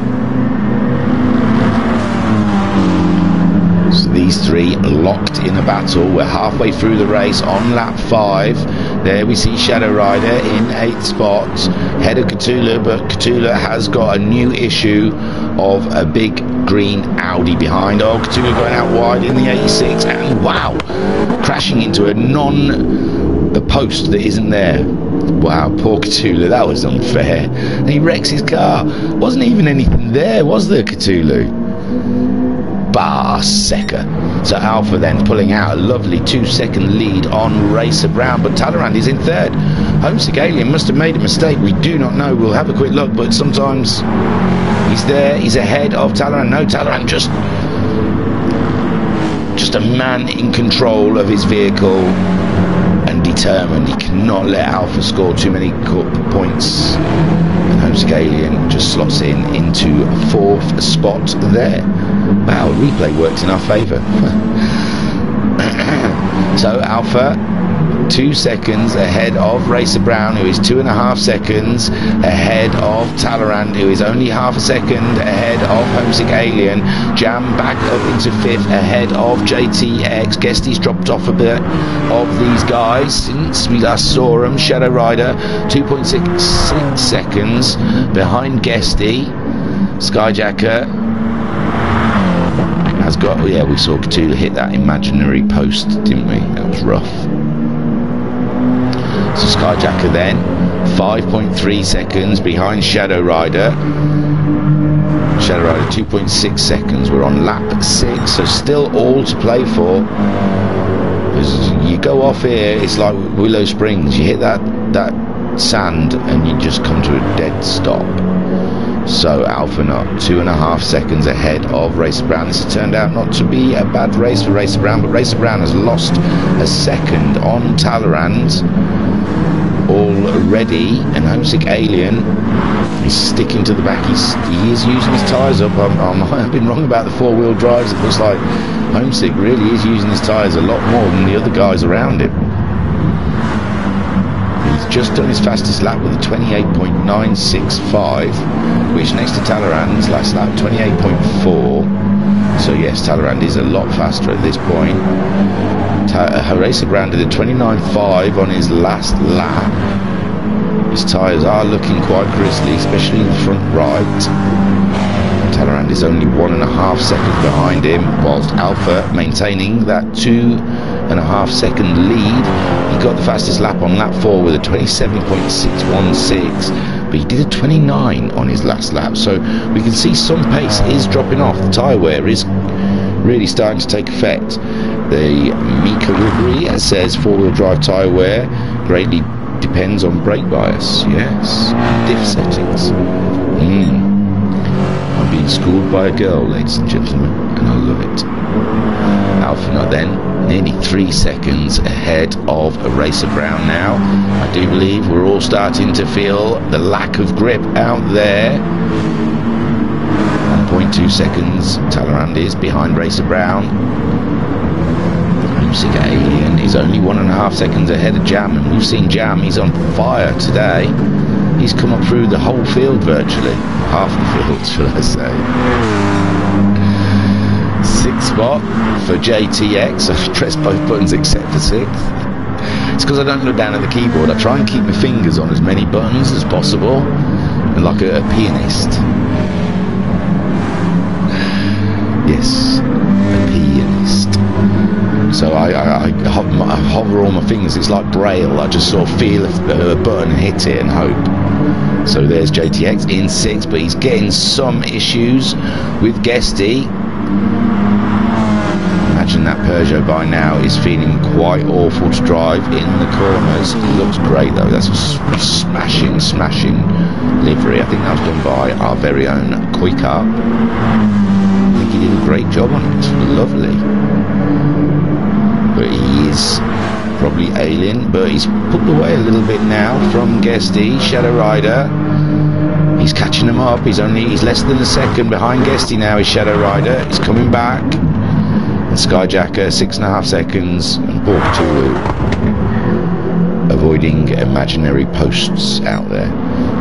[SPEAKER 1] So these three locked in a battle. We're halfway through the race on lap 5. There we see Shadow Rider in 8th spot, head of Catula, but Catula has got a new issue of a big green Audi behind. Oh, Catula going out wide in the 86, and wow, crashing into a post that isn't there. wow, poor Cthulhu, that was unfair. And he wrecks his car. Wasn't even anything there, was there, Cthulhu? Seca. So Alpha then pulling out a lovely 2-second lead on Racer Brown, but Talleyrand is in third. Homesick Alien must have made a mistake, we do not know. We'll have a quick look, but sometimes he's there, he's ahead of Talleyrand. No, Talleyrand just a man in control of his vehicle and determined. He cannot let Alpha score too many points. And Homesick Alien just slots into fourth spot there. Wow, replay works in our favour. So Alpha 2 seconds ahead of Racer Brown, who is 2.5 seconds ahead of Talleyrand, who is only half a second ahead of Homesick Alien. Jam back up into fifth ahead of JTX. Guesty's dropped off a bit of these guys since we last saw him. Shadow Rider 2.66 seconds behind Guesty. Skyjacker has got, yeah, we saw Cthulhu hit that imaginary post, didn't we? That was rough. So Skyjacker then 5.3 seconds behind Shadow Rider. Shadow Rider 2.6 seconds. We're on lap 6, so still all to play for. As you go off here, it's like Willow Springs. You hit that sand and you just come to a dead stop. So Alpha Knot 2.5 seconds ahead of Racer Brown. This has turned out not to be a bad race for Racer Brown, but Racer Brown has lost a second on Talleyrand already, and Homesick Alien is sticking to the back. He is using his tyres up. I've been wrong about the four-wheel drives. It looks like Homesick really is using his tyres a lot more than the other guys around him. He's just done his fastest lap with a 28.965, which next to Talleyrand's last lap 28.4. So yes, Talleyrand is a lot faster at this point. Racer Brown did a 29.5 on his last lap. His tyres are looking quite grisly, especially in the front right. Talleyrand is only 1.5 seconds behind him, whilst Alpha maintaining that 2.5 second lead. He got the fastest lap on lap 4 with a 27.616, but he did a 29 on his last lap, so we can see some pace is dropping off. The tyre wear is really starting to take effect. The Mika Ribri says four-wheel drive tyre wear greatly depends on brake bias. Yes, diff settings. I'm being schooled by a girl, ladies and gentlemen, and I love it. Alpha Knot then nearly 3 seconds ahead of Racer Brown now. I do believe we're all starting to feel the lack of grip out there. 1.2 seconds Talleyrand is behind Racer Brown. Homesick Alien is only 1.5 seconds ahead of Jam, and we've seen Jam, he's on fire today. He's come up through the whole field virtually. Half the field, shall I say. 6th spot for JTX. I've pressed both buttons except for 6th. It's because I don't look down at the keyboard. I try and keep my fingers on as many buttons as possible, like a pianist. Yes, a pianist. So I hover all my fingers. It's like Braille. I just sort of feel a button and hit it and hope. So there's JTX in 6th, but he's getting some issues with Guesty. Imagine that Peugeot by now is feeling quite awful to drive in the corners. It looks great though. That's a smashing livery. I think that was done by our very own Koika. I think he did a great job on it. Lovely. But he is probably Alien, but he's pulled away a little bit now from Guesty. Shadow Rider, he's catching him up. He's less than a second behind Guesty now. Is Shadow Rider. He's coming back. And Skyjacker 6.5 seconds, and poor Cthulhu avoiding imaginary posts out there.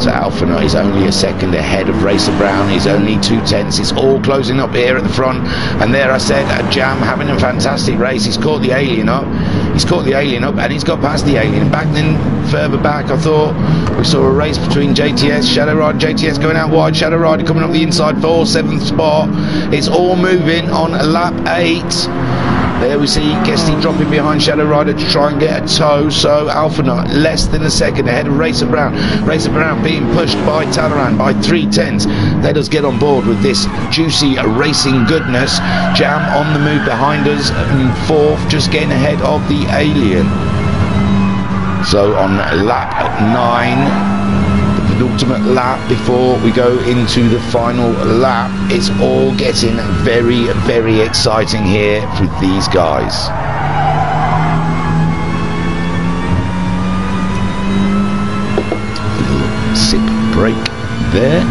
[SPEAKER 1] So Alpha Knot is only a second ahead of Racer Brown. He's only 2/10. It's all closing up here at the front. And there I said, Jam having a fantastic race. He's caught the Alien up. He's caught the Alien up and he's got past the Alien. Back then, further back, I thought we saw a race between JTS, Shadow Rider, JTS going out wide, Shadow Rider coming up the inside for 7th spot. It's all moving on lap 8. There we see Guesty dropping behind Shadow Rider to try and get a toe. So Alpha Knot less than a second ahead of Racer Brown. Racer Brown being pushed by Talleyrand by 3/10. Let us get on board with this juicy racing goodness. Jam on the move behind us in fourth, just getting ahead of the Alien. So on lap 9, the penultimate lap before we go into the final lap, it's all getting very, very exciting here with these guys. Sip break there.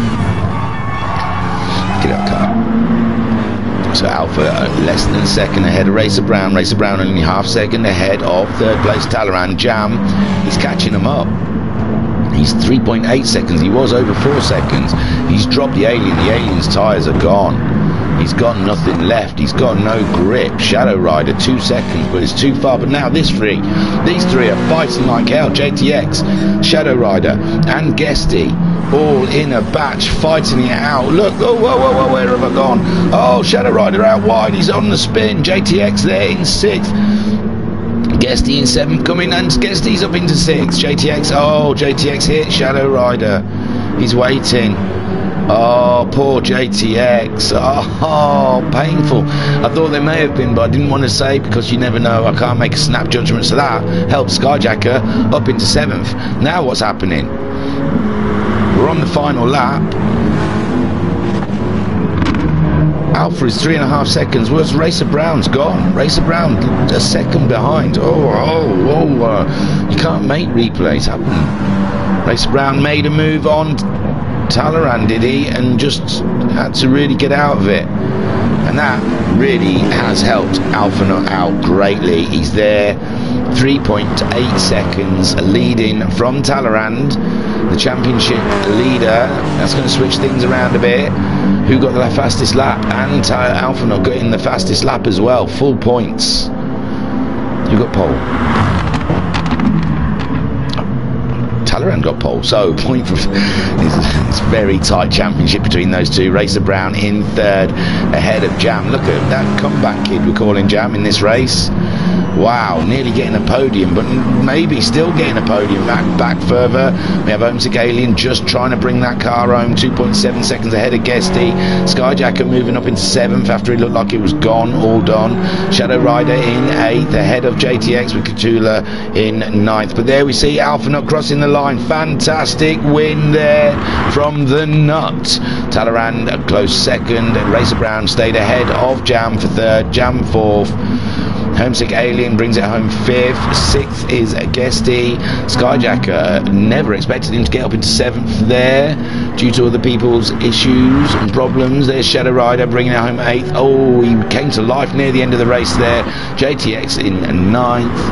[SPEAKER 1] Get out car. So Alpha less than a second ahead of Racer Brown. Racer Brown only half second ahead of third place Talleyrand. Jam, he's catching him up. He's 3.8 seconds. He was over 4 seconds. He's dropped the Alien. The Alien's tyres are gone. He's got nothing left. He's got no grip. Shadow Rider 2 seconds, but it's too far. But now these three are fighting like hell. JTX, Shadow Rider and Guesty all in a batch fighting it out. Look, oh, whoa, whoa, whoa, where have I gone? Oh, Shadow Rider out wide. He's on the spin. JTX there in 6th. Guesty in 7th coming, and Guesty's up into 6th. JTX, oh, JTX hit Shadow Rider. He's waiting. Oh, poor JTX. Oh, painful. I thought they may have been, but I didn't want to say because you never know. I can't make a snap judgment. So that helps Skyjacker up into 7th. Now what's happening? We're on the final lap. Alpha is 3.5 seconds. Whereas Racer Brown's gone. Racer Brown a second behind. You can't make replays happen. Racer Brown made a move on Talleyrand, did he? And just had to really get out of it. And that really has helped Alpha Knot out greatly. He's there 3.8 seconds leading from Talleyrand, the championship leader. That's going to switch things around a bit. Who got the fastest lap? And Alpha Knot got in the fastest lap as well. Full points. You got pole. Talleyrand got pole, so point for it's very tight championship between those two. Racer Brown in 3rd ahead of Jam. Look at that comeback kid we're calling Jam in this race. Wow, nearly getting a podium, but maybe still getting a podium. Back further, we have Homesick Alien just trying to bring that car home. 2.7 seconds ahead of Guesty. Skyjacker moving up into 7th after he looked like it was gone, all done. Shadow Rider in 8th ahead of JTX with Cthulhu in 9th. But there we see Alpha Knot crossing the line. Fantastic win there from the Nut. Talleyrand a close 2nd. Racer Brown stayed ahead of Jam for 3rd. Jam 4th. Homesick Alien brings it home 5th. 6th is Guesty. Skyjacker, never expected him to get up into 7th there due to other people's issues and problems. There's Shadow Rider bringing it home 8th. Oh, he came to life near the end of the race there. JTX in 9th.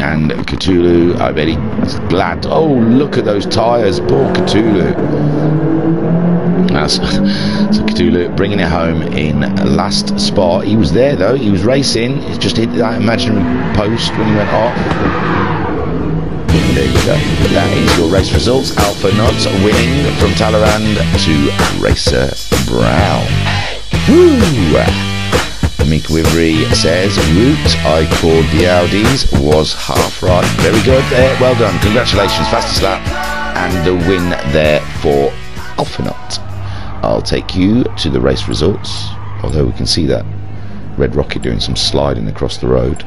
[SPEAKER 1] And Cthulhu, I bet he's glad. Oh, look at those tyres. Poor Cthulhu. So Cthulhu bringing it home in last spot. He was there though, he was racing. He just hit that imaginary post when he went off. There you go. That is your race results. Alpha Knot winning from Talleyrand to Racer Brown. Woo! Meek Wivery says, route I called the Audis was half right. Very good there. Well done. Congratulations. Fastest lap and the win there for Alpha Knot. I'll take you to the race results, although we can see that Red Rocket doing some sliding across the road.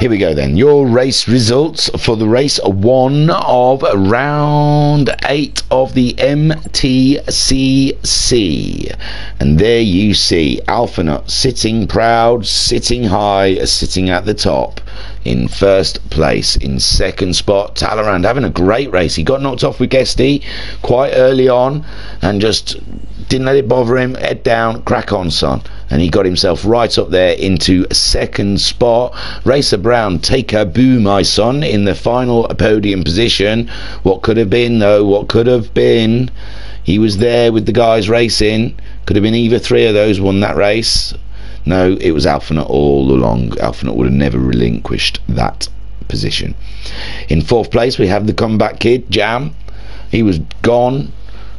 [SPEAKER 1] Here we go then. Your race results for the race 1 of round 8 of the MTCC. And there you see Alpha Knot sitting proud, sitting high, sitting at the top. In 1st place. In 2nd spot, Talleyrand having a great race. He got knocked off with Guesty quite early on and just didn't let it bother him. Head down, crack on, son. And he got himself right up there into 2nd spot. Racer Brown, take a boo, my son, in the final podium position. What could have been, though? What could have been? He was there with the guys racing. Could have been either 3 of those won that race. No, it was Alpha Knot all along. Alpha Knot would have never relinquished that position. In 4th place, we have the comeback kid, Jam. He was gone.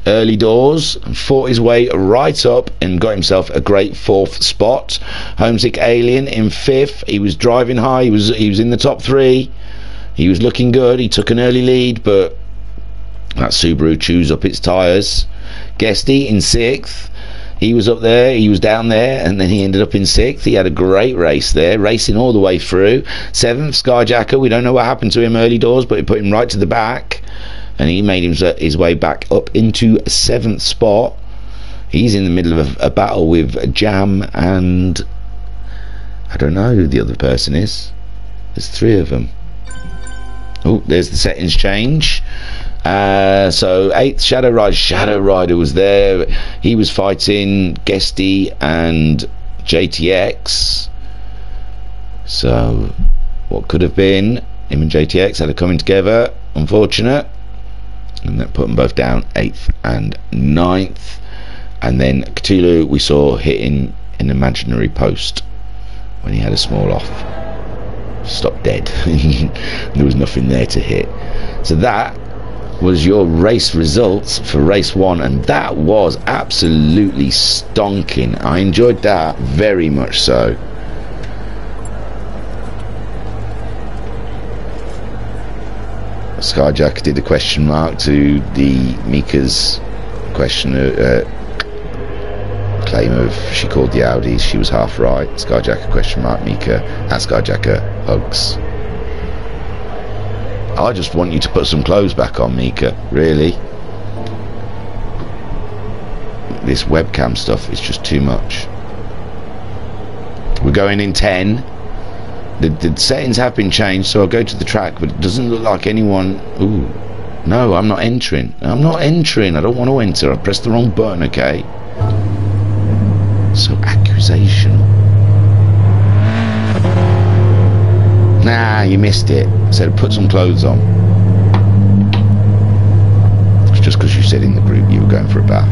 [SPEAKER 1] early doors and fought his way right up and got himself a great 4th spot. Homesick Alien in 5th. He was driving high. He was in the top 3. He was looking good. He took an early lead, but that Subaru chews up its tyres. Guesty in 6th. He was up there, he was down there, and then he ended up in 6th. He had a great race there, racing all the way through. 7th, Skyjacker. We don't know what happened to him early doors, but it put him right to the back, and he made his way back up into 7th spot. He's in the middle of a battle with Jam and I don't know who the other person is. There's 3 of them. Oh, there's the settings change. So 8th, Shadow Rider was there. He was fighting Guesty and JTX. So what could have been, him and JTX had a coming together, unfortunate, and that put them both down, 8th and 9th. And then Cthulhu we saw hitting an imaginary post when he had a small off. Stopped dead. There was nothing there to hit. So that was your race results for race 1, and that was absolutely stonking. I enjoyed that very much so. Skyjack did a question mark to the Mika's question, claim of she called the Audis, she was half right. Skyjacker question mark, Mika at Skyjacker hugs. I just want you to put some clothes back on, Mika, really. This webcam stuff is just too much. We're going in 10. The settings have been changed, so I'll go to the track, but it doesn't look like anyone... Ooh, no, I'm not entering. I'm not entering. I don't want to enter. I pressed the wrong button, okay? So accusational. Nah, you missed it. I said put some clothes on. It's just because you said in the group you were going for a bath.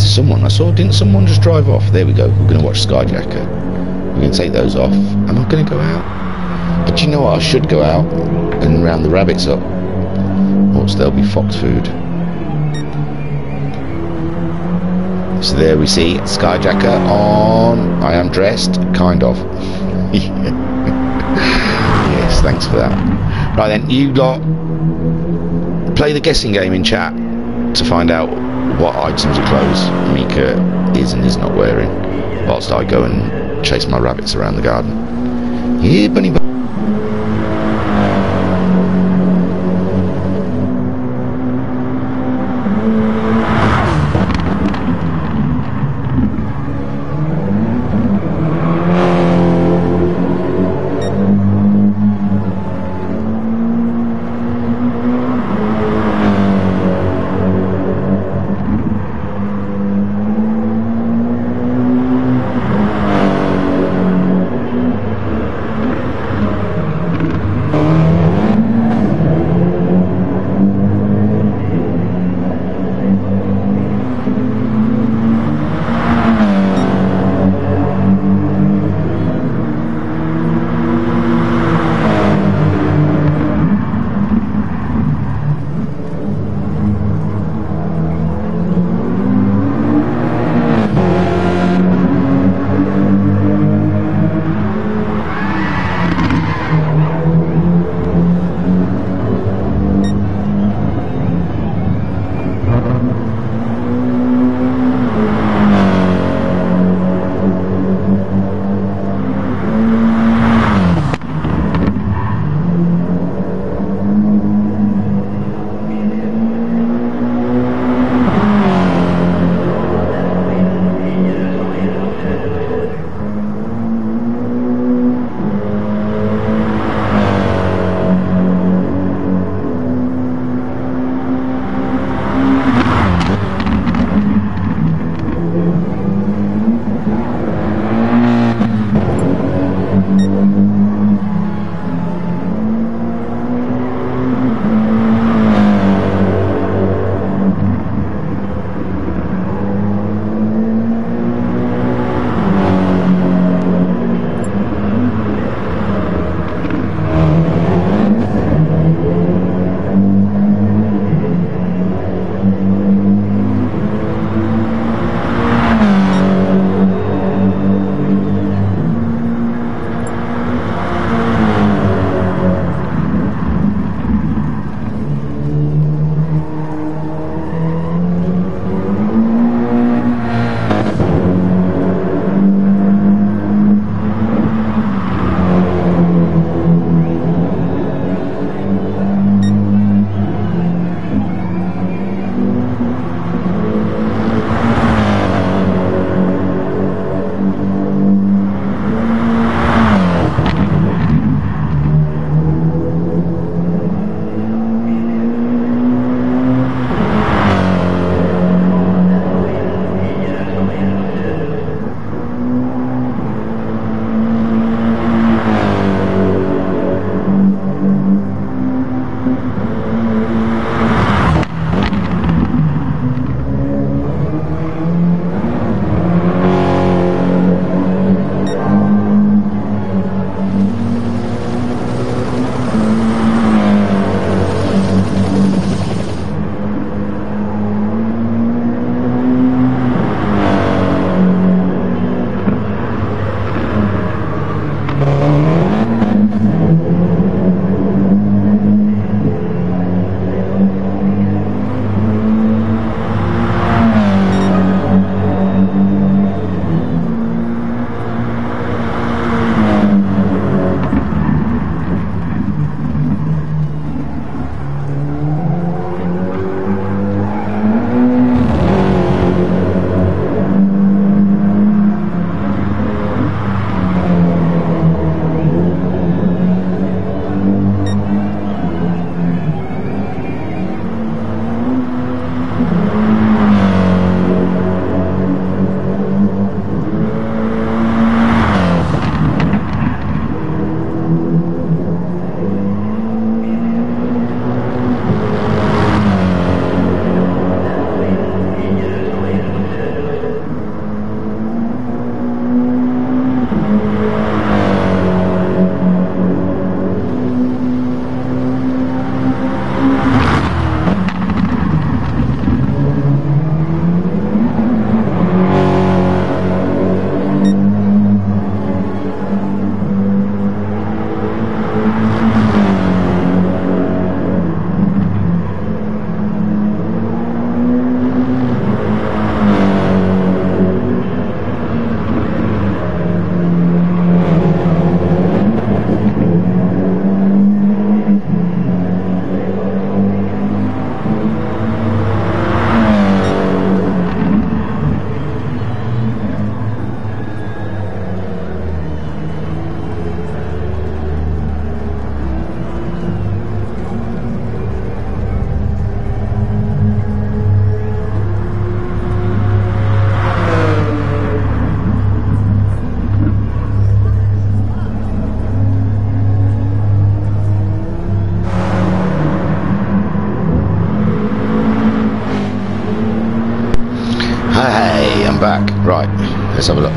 [SPEAKER 1] Someone I saw, didn't someone just drive off? There we go. We're going to watch Skyjacker. We're going to take those off. Am I going to go out? But you know what? I should go out and round the rabbits up. Or else there'll be fox food. So there we see Skyjacker on I Am Dressed, kind of. Yes, thanks for that. Right then, you lot play the guessing game in chat to find out what items of clothes Mika is and is not wearing, whilst I go and chase my rabbits around the garden. Yeah, bunny.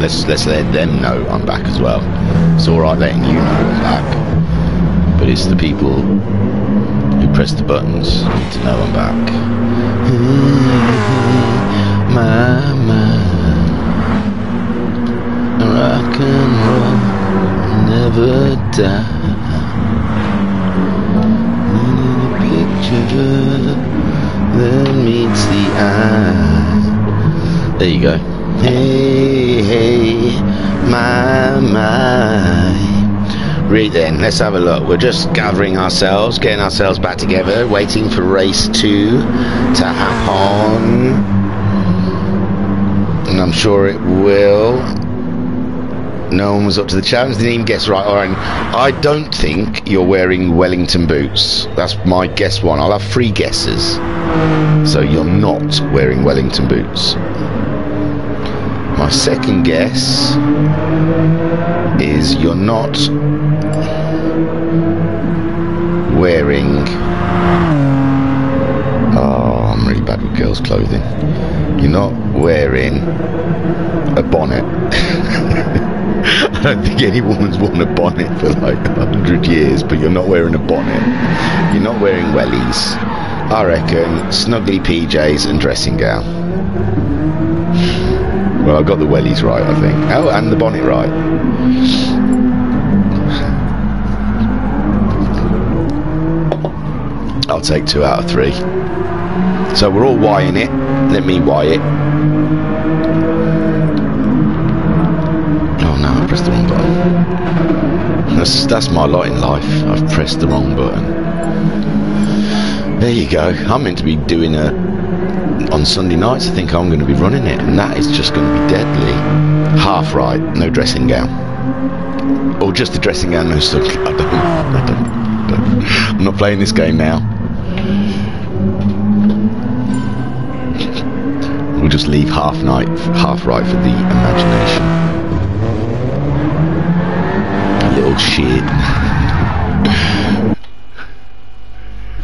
[SPEAKER 1] let's let them know I'm back as well. It's alright letting you know I'm back, but it's the people who press the buttons need to know I'm back. My mind, rock and roll, never die. Need a picture that meets the eye. There you go. Hey, hey, my mind. Right then, let's have a look. We're just gathering ourselves, getting ourselves back together, waiting for race 2 to happen. And I'm sure it will. No one was up to the challenge, didn't even guess right. Alright, I don't think you're wearing Wellington boots. That's my guess one. I'll have 3 guesses. So you're not wearing Wellington boots. My second guess is you're not wearing... Oh, I'm really bad with girls' clothing. You're not wearing a bonnet. I don't think any woman's worn a bonnet for like 100 years, but you're not wearing a bonnet. You're not wearing wellies. I reckon snuggly PJs and dressing gown. Well, I got the wellies right, I think. Oh, and the bonnet right. I'll take 2 out of 3. So we're all Ying it. Let me Y it. Oh no, I pressed the wrong button. That's my lot in life. I've pressed the wrong button. There you go. I'm meant to be doing on Sunday nights. I think I'm going to be running it, and that is just going to be deadly. Half right, no dressing gown, or just the dressing gown, no stuff. I don't. I'm not playing this game now. We'll just leave half right for the imagination. Little shit.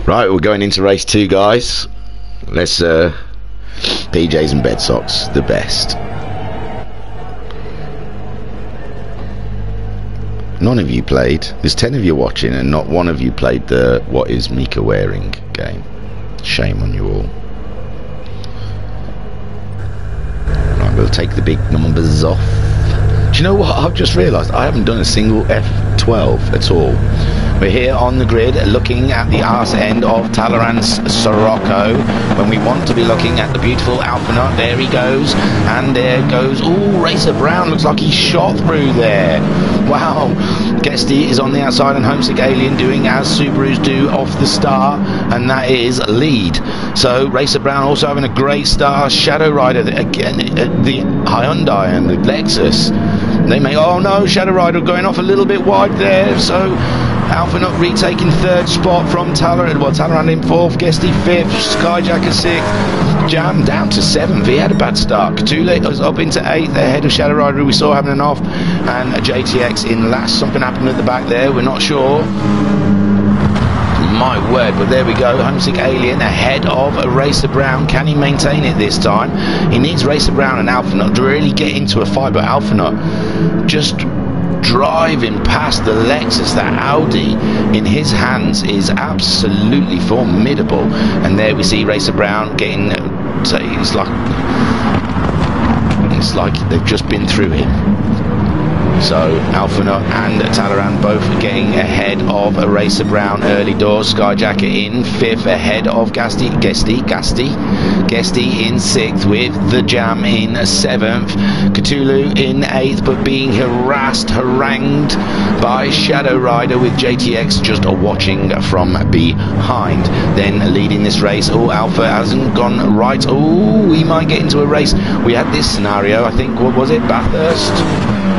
[SPEAKER 1] Right, we're going into race 2, guys. Let's PJs and bed socks, the best. None of you played. There's 10 of you watching, and not one of you played the "What is Mika wearing" game. Shame on you all. Right, we'll take the big numbers off. Do you know what I've just realised? I haven't done a single F12 at all. We're here on the grid looking at the arse end of Talleyrand's Sirocco when we want to be looking at the beautiful Alpha Nut. There he goes, and there goes, ooh, Racer Brown, looks like he shot through there. Wow, Guesty is on the outside and Homesick Alien doing as Subarus do off the start, and that is lead. So Racer Brown also having a great start. Shadow Rider, again, the Hyundai and the Lexus. They make, oh no, Shadow Rider going off a little bit wide there, so Alpha Nut retaking 3rd spot from Talleyrand. Well, Talleyrand in 4th, Guesty 5th, Skyjacker 6th, Jam down to 7th. He had a bad start. Cthulhu was up into 8th ahead of Shadow Rider, who we saw having an off, and JTX in last. Something happened at the back there, we're not sure. My word, but there we go. Homesick Alien ahead of Racer Brown. Can he maintain it this time? He needs Racer Brown and Alpha Nut to really get into a fight, but Alpha Nut just driving past the Lexus. That Audi in his hands is absolutely formidable. And there we see Racer Brown getting, it's like they've just been through him. So Alpha Nut and Talleyrand both getting ahead of Racer Brown early doors. Skyjacker in 5th ahead of Guesty in 6th with the Jam in 7th. Cthulhu in 8th, but being harangued by Shadow Rider with JTX just watching from behind. Then leading this race, oh, Alpha hasn't gone right. Oh, we might get into a race. We had this scenario, I think, what was it, Bathurst?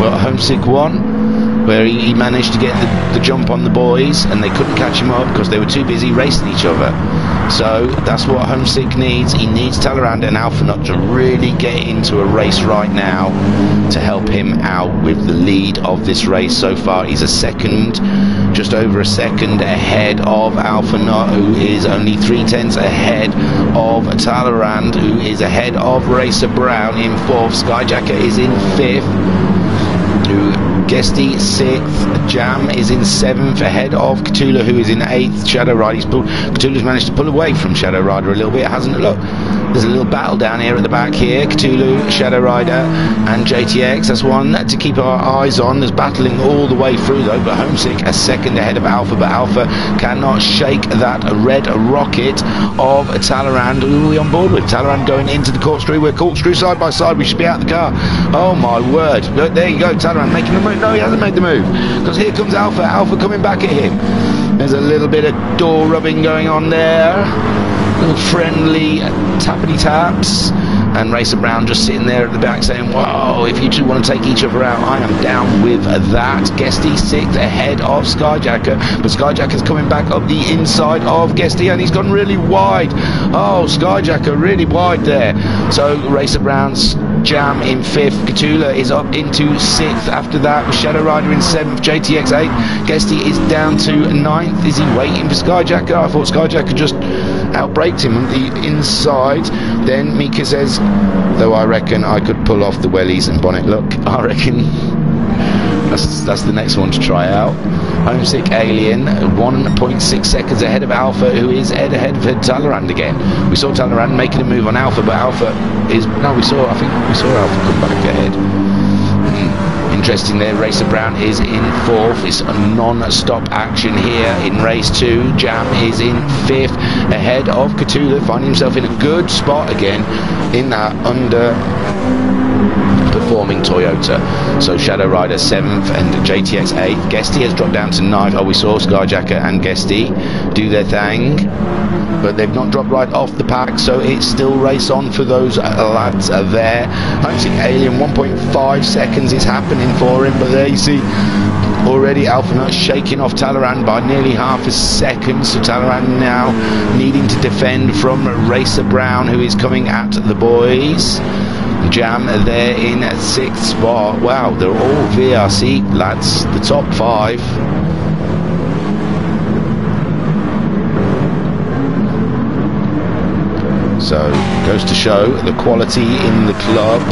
[SPEAKER 1] Well, Homesick won, where he managed to get the jump on the boys, and they couldn't catch him up because they were too busy racing each other. So that's what Homesick needs. He needs Talleyrand and Alpha Nut to really get into a race right now to help him out with the lead of this race. So far he's a 2nd just over a second ahead of Alpha Knot, who is only 3/10 ahead of Talleyrand, who is ahead of Racer Brown in 4th. Skyjacker is in 5th. Guesty 6th, Jam is in 7th, ahead of Cthulhu, who is in 8th. Shadow Rider, Cthulhu's managed to pull away from Shadow Rider a little bit, hasn't it? Look, there's a little battle down here at the back here. Cthulhu, Shadow Rider, and JTX. That's one to keep our eyes on. There's battling all the way through though, but Homesick a second ahead of Alpha, but Alpha cannot shake that red rocket of Talleyrand. Who are we on board with? Talleyrand going into the corkscrew. We're corkscrew side by side. We should be out the car. Oh my word. But there you go, Talleyrand making the move. No, he hasn't made the move, because here comes Alpha. Alpha coming back at him. There's a little bit of door rubbing going on there. Little friendly tappity taps. And Racer Brown just sitting there at the back saying, whoa, if you two want to take each other out, I am down with that. Guesty 6th ahead of Skyjacker, but Skyjacker's coming back up the inside of Guesty, and he's gone really wide. Oh, Skyjacker really wide there. So Racer Brown's Jam in 5th. Cthulhu is up into 6th after that, with Shadow Rider in 7th, JTX 8th. Guesty is down to 9th. Is he waiting for Skyjacker? I thought Skyjacker just outbraked him on the inside. Then Mika says, though I reckon I could pull off the wellies and bonnet look. I reckon that's the next one to try out. Homesick Alien 1.6 seconds ahead of Alpha, who is ahead of Talleyrand again. We saw Talleyrand making a move on Alpha, but Alpha is I think we saw Alpha come back ahead. Interesting there. Racer Brown is in 4th. It's a non-stop action here in race 2. Jam is in 5th ahead of Cthulhu, finding himself in a good spot again in that underperforming Toyota. So Shadow Rider 7th and JTX 8th. Guesty has dropped down to 9th. Oh, we saw Skyjacker and Guesty do their thing, but they've not dropped right off the pack, so it's still race on for those lads there. Homesick Alien 1.5 seconds is happening for him, but there you see already Alpha Knot shaking off Talleyrand by nearly half a second. So Talleyrand now needing to defend from Racer Brown, who is coming at the boys. Jam there in 6th spot. Wow, they're all VRC lads, the top 5. So goes to show the quality in the club.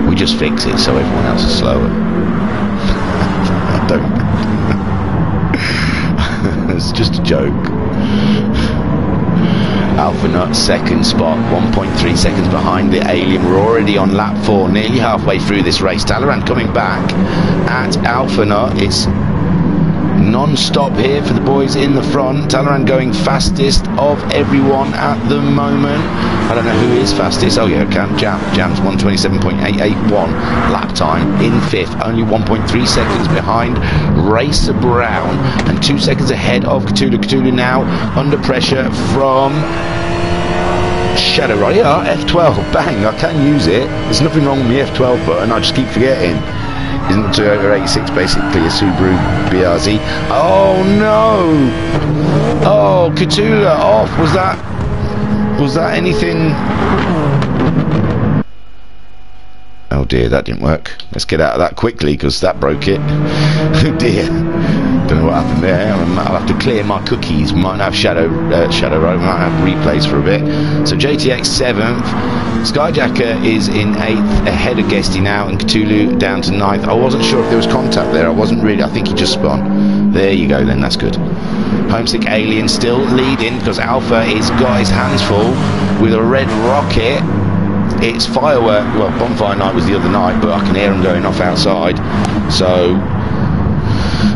[SPEAKER 1] We just fix it so everyone else is slower. I don't. It's just a joke. Alpha Knot 2nd spot, 1.3 seconds behind the Alien. We're already on lap 4, nearly halfway through this race. Talleyrand coming back at Alpha Knot. It's non-stop here for the boys in the front. Talleyrand going fastest of everyone at the moment. I don't know who is fastest. Oh yeah, Jam's 127.881 lap time in 5th, only 1.3 seconds behind Racer Brown and 2 seconds ahead of Cthulhu. Cthulhu now under pressure from Shadow Rider. Yeah, F12, bang, I can use it. There's nothing wrong with the F12 button, I just keep forgetting. Isn't the Toyota 86 basically a Subaru BRZ? Oh no! Oh, Cthulhu off. Was that anything? Oh dear, that didn't work. Let's get out of that quickly, because that broke it. Oh dear. Don't know what happened there. I'll have to clear my cookies. Might have Shadow Road. Might have replays for a bit. So JTX 7th. Skyjacker is in 8th, ahead of Guesty now, and Cthulhu down to 9th. I wasn't sure if there was contact there. I wasn't really. I think he just spun. There you go then, that's good. Homesick Alien still leading, because Alpha has got his hands full with a red rocket. It's firework, well, bonfire night was the other night, but I can hear him going off outside. So,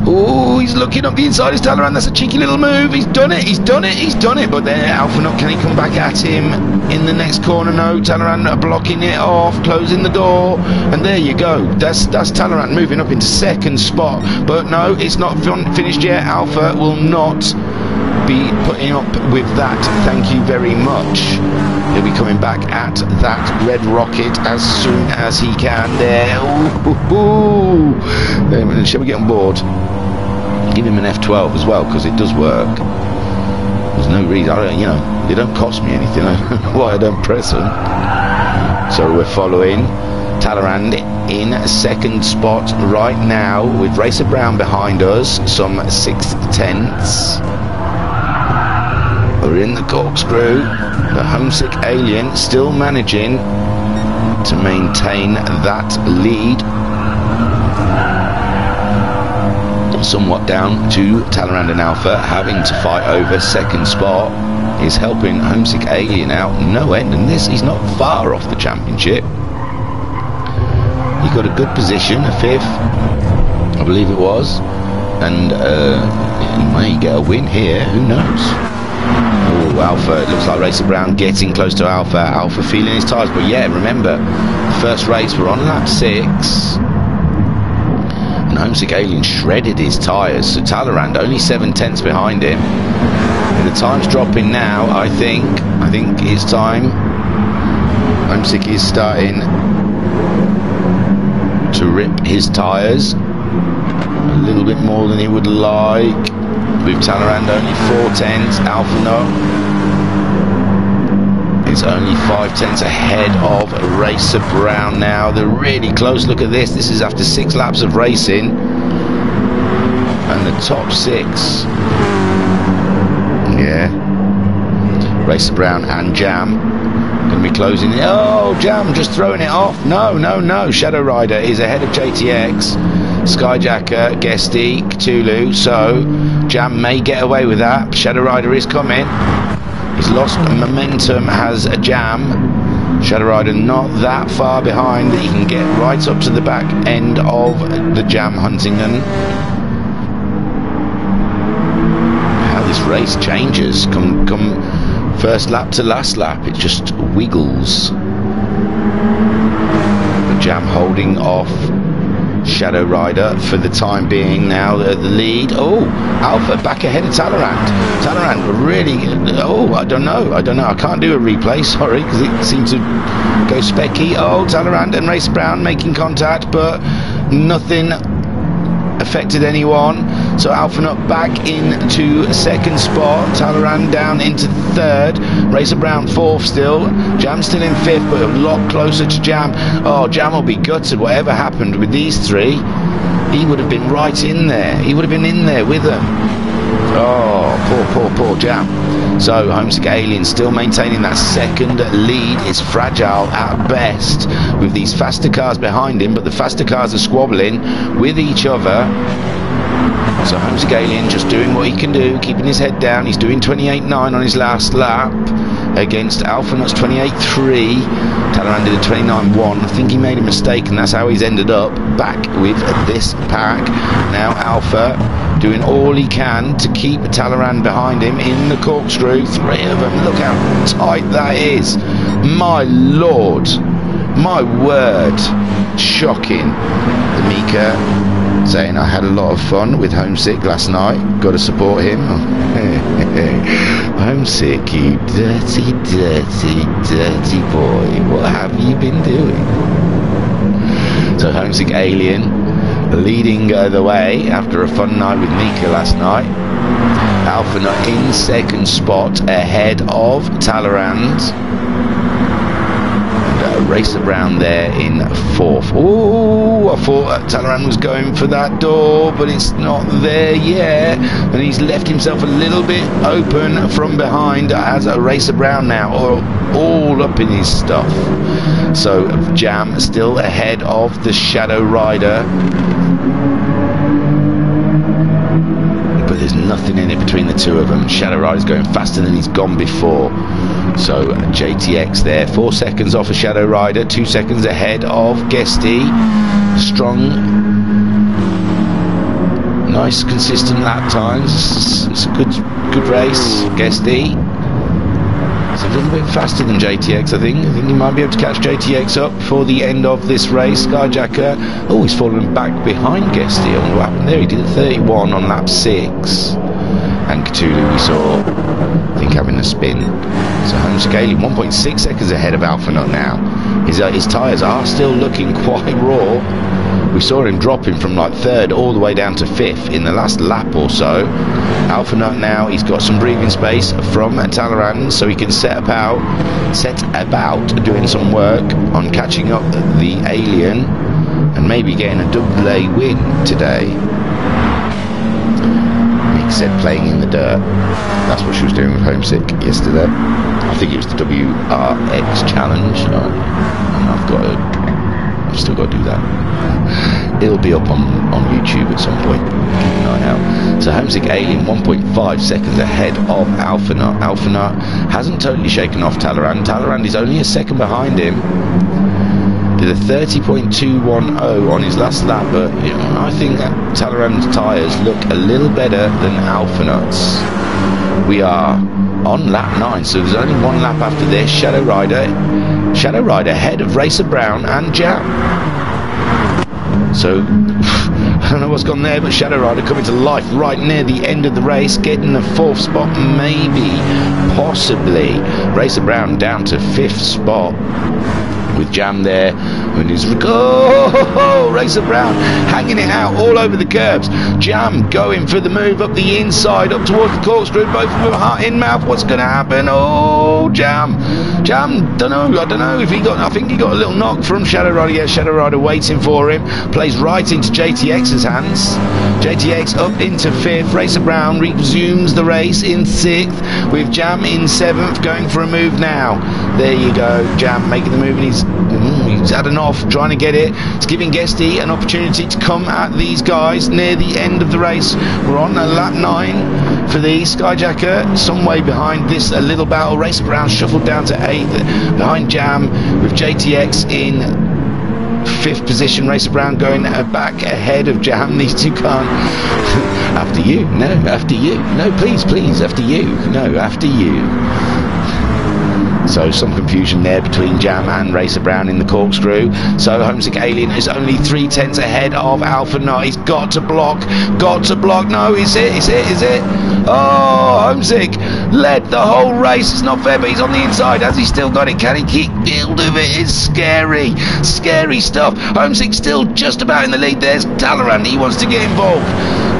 [SPEAKER 1] oh, he's looking up the inside, he's Talleyrand. That's a cheeky little move. He's done it, he's done it, he's done it. But then Alpha Knot, can he come back at him in the next corner? No, Talleyrand blocking it off, closing the door, and there you go. That's Talleyrand moving up into 2nd spot. But no, it's not finished yet. Alpha will not be putting up with that, thank you very much. He'll be coming back at that red rocket as soon as he can there. Ooh. Shall we get on board? Give him an F12 as well, because it does work. There's no reason, they don't cost me anything. I don't know why I don't press them. So we're following Talleyrand in second spot right now with Racer Brown behind us, some 6/10. We're in the corkscrew. The Homesick Alien still managing to maintain that lead. Somewhat down to Talleyrand and Alpha having to fight over second spot is helping Homesick Alien out no end, and he's not far off the championship. He got a good position, a 5th, I believe it was, and he may get a win here, who knows. Oh, Alpha, it looks like Racer Brown getting close to Alpha. Alpha feeling his tyres, but yeah, remember, the first race we're on lap 6. And Homesick Alien shredded his tyres, so Talleyrand only 7/10 behind him. And the time's dropping now, I think it's time. Homesick is starting to rip his tyres a little bit more than he would like. With Talleyrand only 4/10, Alpha not. It's only 5/10 ahead of Racer Brown now. They're really close. Look at this. This is after 6 laps of racing. And the top 6. Yeah. Racer Brown and Jam going to be closing it. Oh, Jam just throwing it off. No. Shadow Rider is ahead of JTX. Skyjacker, Guesty, Cthulhu. So Jam may get away with that. Shadow Rider is coming. He's lost momentum, has a Jam. Shadow Rider not that far behind that he can get right up to the back end of the Jam Huntington. How this race changes. Come first lap to last lap, it just wiggles. The Jam holding off Shadow Rider for the time being now, the lead. Oh, Alpha back ahead of Talleyrand. Talleyrand really, I don't know, I can't do a replay, sorry, because it seemed to go specky. Oh, Talleyrand and Racer Brown making contact, but nothing affected anyone. So Alpha Nut back into second spot, Talleyrand down into third, Racer Brown 4th still, Jam still in 5th, but a lot closer to Jam. Oh, Jam will be gutted whatever happened with these 3. He would have been right in there, he would have been in there with them. Oh, poor Jam. So Homesick Alien still maintaining that second lead. Is fragile at best with these faster cars behind him, but the faster cars are squabbling with each other. So Homesick Alien just doing what he can do, keeping his head down. He's doing 28.9 on his last lap against Alpha Nut's 28.3. Talleyrand did a 29.1. I think he made a mistake, and that's how he's ended up back with this pack. Now Alpha doing all he can to keep Talleyrand behind him in the corkscrew. 3 of them. Look how tight that is. My lord. My word. Shocking. The Mika saying, I had a lot of fun with Homesick last night. Got to support him. Homesick, you dirty boy. What have you been doing? So Homesick Alien leading the way after a fun night with Mika last night. Alpha Nut in second spot ahead of Talleyrand. Racer Brown there in 4th. Oh, I thought Talleyrand was going for that door, but it's not there yet, and he's left himself a little bit open from behind as a Racer Brown now, all up in his stuff. So Jam still ahead of the Shadow Rider, but there's nothing in it between the 2 of them. Shadow Rider's going faster than he's gone before. So JTX there, 4 seconds off of Shadow Rider, 2 seconds ahead of Guesty. Strong, nice consistent lap times. It's a good race. Guesty, it's a little bit faster than JTX, I think he might be able to catch JTX up before the end of this race. Skyjacker, oh, he's fallen back behind Guesty. I wonder what happened there. He did a 31 on lap 6. And Cthulhu we saw, I think, having a spin. So Homesick Alien 1.6 seconds ahead of Alpha Nut now. His tyres are still looking quite raw. We saw him dropping from like 3rd all the way down to 5th in the last lap or so. Alpha Nut now, he's got some breathing space from Talleyrand, so he can set about doing some work on catching up the Alien and maybe getting a double A win today. Nick said playing in the dirt. That's what she was doing with Homesick yesterday. I think it was the WRX challenge. I've still got to do that. It'll be up on YouTube at some point. Keep an eye out. So Homesick Alien 1.5 seconds ahead of Alpha Nut. Alpha Nut hasn't totally shaken off Talleyrand. Talleyrand is only a second behind him. Did a 30.210 on his last lap, but you know, I think that Talleyrand's tyres look a little better than Alpha Nut's. We are on lap 9, so there's only one lap after this. Shadow Rider ahead of Racer Brown and Jam. So I don't know what's gone there, but Shadow Rider coming to life right near the end of the race, getting the 4th spot, maybe, possibly. Racer Brown down to 5th spot, with Jam there, and he's Racer Brown hanging it out all over the curbs. Jam going for the move up the inside, up towards the corkscrew, both of them heart in mouth. What's going to happen? Oh, Jam, I don't know if he got, I think he got a little knock from Shadow Rider. Yeah, Shadow Rider waiting for him, plays right into JTX's hands. JTX up into 5th, Racer Brown resumes the race in 6th, with Jam in 7th, going for a move now. There you go, Jam making the move, and he's had an off, trying to get it. It's giving Guesty an opportunity to come at these guys near the end of the race. We're on lap 9 for the Skyjacker, some way behind this a little battle. Racer Brown shuffled down to 8th behind Jam, with JTX in 5th position. Racer Brown going back ahead of Jam. These two can't. After you, no, after you, no, please, after you, no, after you. So some confusion there between Jam and Racer Brown in the corkscrew. So Homesick Alien is only 3/10 ahead of Alpha Nut. He's got to block. No, is it? Oh, Homesick led the whole race. It's not fair, but he's on the inside. Has he still got it? Can he keep hold of it? It's scary stuff. Homesick still just about in the lead. There's Talleyrand. He wants to get involved.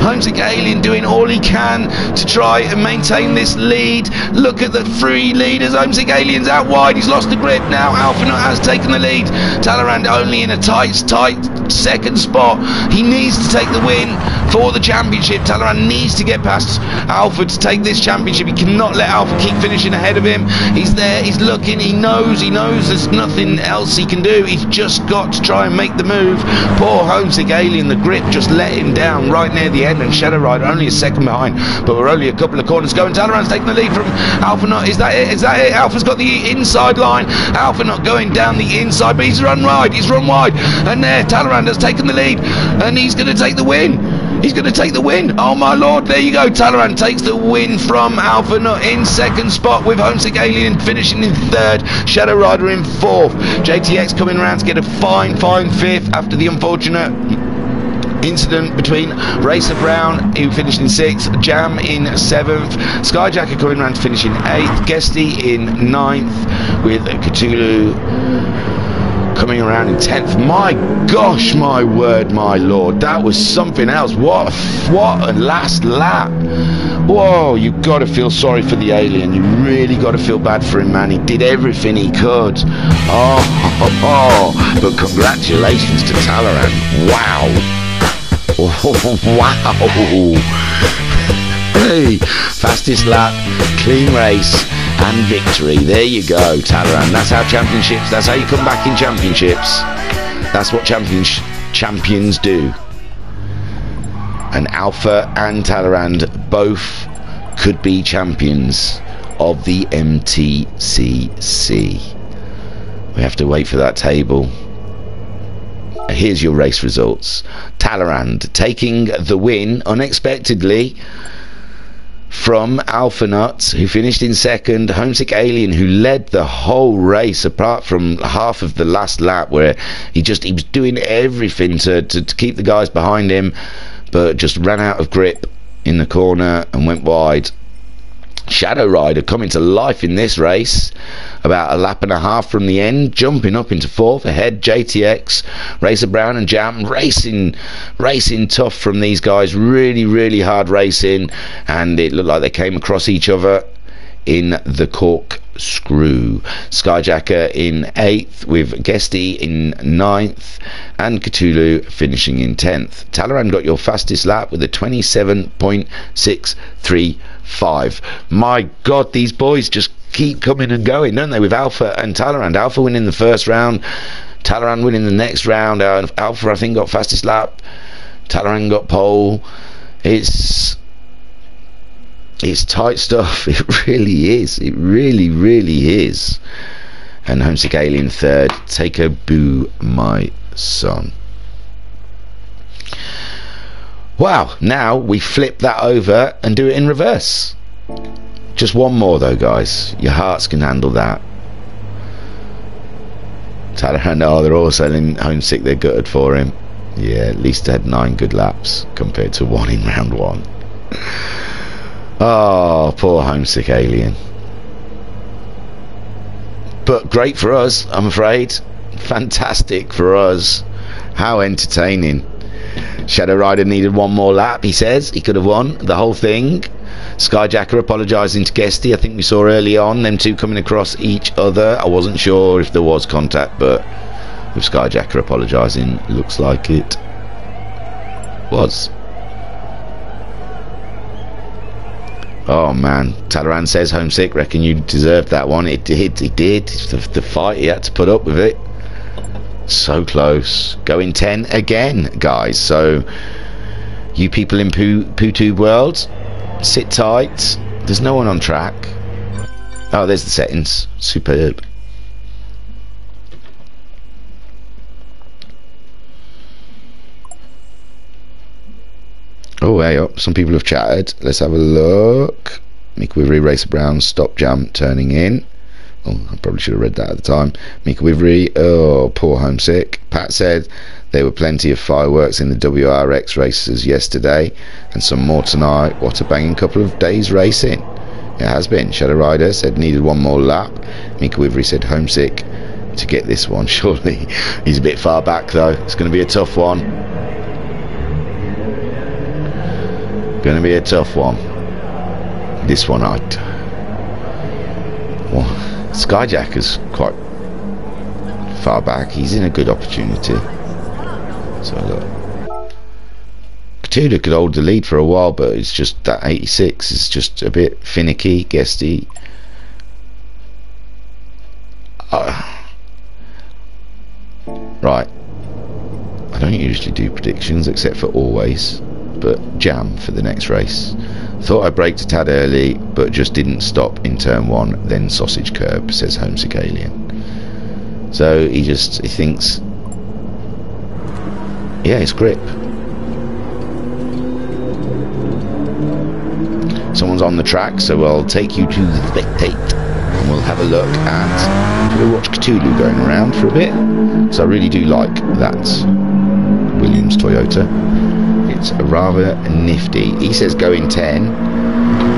[SPEAKER 1] Homesick Alien doing all he can to try and maintain this lead. Look at the three leaders. Homesick Alien's out wide. He's lost the grip now. Alpha Nut has taken the lead. Talleyrand only in a tight second spot. He needs to take the win for the championship. Talleyrand needs to get past Alpha to take this championship. He cannot let Alpha keep finishing ahead of him. He's there. He's looking. He knows there's nothing else he can do. He's just got to try and make the move. Poor Homesick Alien. The grip just let him down right near the end, and Shadow Rider only a second behind, but we're only a couple of corners going. Talleyrand's taking the lead from Alpha Nut. Is that it? Alpha's got the inside line. Alpha Nut going down the inside, but he's run wide, and there Talleyrand has taken the lead, and he's going to take the win. Oh my lord, there you go. Talleyrand takes the win from Alpha Nut in second spot, with Homesick Alien finishing in third, Shadow Rider in fourth. JTX coming around to get a fine fifth after the unfortunate incident between Racer Brown, who finished in 6th, Jam in 7th, Skyjacker coming around to finish in 8th, Guesty in 9th, with Cthulhu coming around in 10th. My gosh, my word, my lord, that was something else. What a last lap. Whoa, you've got to feel sorry for the Alien. You really got to feel bad for him, man. He did everything he could. But congratulations to Talleyrand. Wow. Wow. Hey, fastest lap, clean race and victory. There you go, Talleyrand. That's how you come back in championships. That's what champions do. And Alpha and Talleyrand both could be champions of the MTCC. We have to wait for that table. Here's your race results. Talleyrand taking the win unexpectedly from Alpha Nut, who finished in second. Homesick Alien, who led the whole race apart from half of the last lap, where he was doing everything to keep the guys behind him, but just ran out of grip in the corner and went wide. Shadow Rider coming to life in this race, about a lap and a half from the end, jumping up into fourth ahead. JTX, Racer Brown and Jam racing tough from these guys, really hard racing, and it looked like they came across each other in the corkscrew. Skyjacker in 8th, with Guesty in 9th, and Cthulhu finishing in 10th. Talaran got your fastest lap with a 27.635. My God, these boys just keep coming and going, don't they, with Alpha and Talaran. Alpha winning the first round, Talaran winning the next round. Alpha, I think, got fastest lap, Talaran got pole. It's tight stuff. It really is. It really is. And Homesick Alien 3rd. Take a boo, my son. Wow, now we flip that over and do it in reverse. Just one more though, guys. Your hearts can handle that. Talaran, oh, they're all selling Homesick. They're gutted for him. Yeah, at least they had 9 good laps compared to 1 in round 1. Oh, poor Homesick Alien. But great for us, I'm afraid. Fantastic for us. How entertaining. Shadow Rider needed 1 more lap, he says. He could have won the whole thing. Skyjacker apologising to Guesty. I think we saw early on them two coming across each other. I wasn't sure if there was contact, but with Skyjacker apologising, looks like it was. Oh man, Talaran says Homesick, reckon you deserved that one. It did, he did. The fight, he had to put up with it. So close. Going 10 again, guys. So you people in PooTube world, sit tight. There's no one on track. Oh, there's the settings. Superb. Oh, hey up. Some people have chatted. Let's have a look. Mika Wivery, Racer Brown, Stop Jam turning in. Oh, I probably should have read that at the time. Mika Wivery, oh, poor Homesick. Pat said there were plenty of fireworks in the WRX races yesterday and some more tonight. What a banging couple of days racing. It has been. Shadow Rider said needed 1 more lap. Mika Wivery said Homesick to get this one, surely. He's a bit far back though. It's going to be a tough one. Going to be a tough one. This one, well, Skyjacker's quite far back. He's in a good opportunity. So look, Cthulhu could hold the lead for a while, but it's just that 86 is just a bit finicky, guesty. Right, I don't usually do predictions except for always, but Jam for the next race. Thought I braked a tad early, but just didn't stop in turn 1, then sausage curb, says Homesick Alien. So he thinks, yeah, it's grip. Someone's on the track, so I'll take you to the spectate and we'll have a look at, we'll watch Cthulhu going around for a bit. So I really do like that Williams Toyota. It's rather nifty. He says go in 10,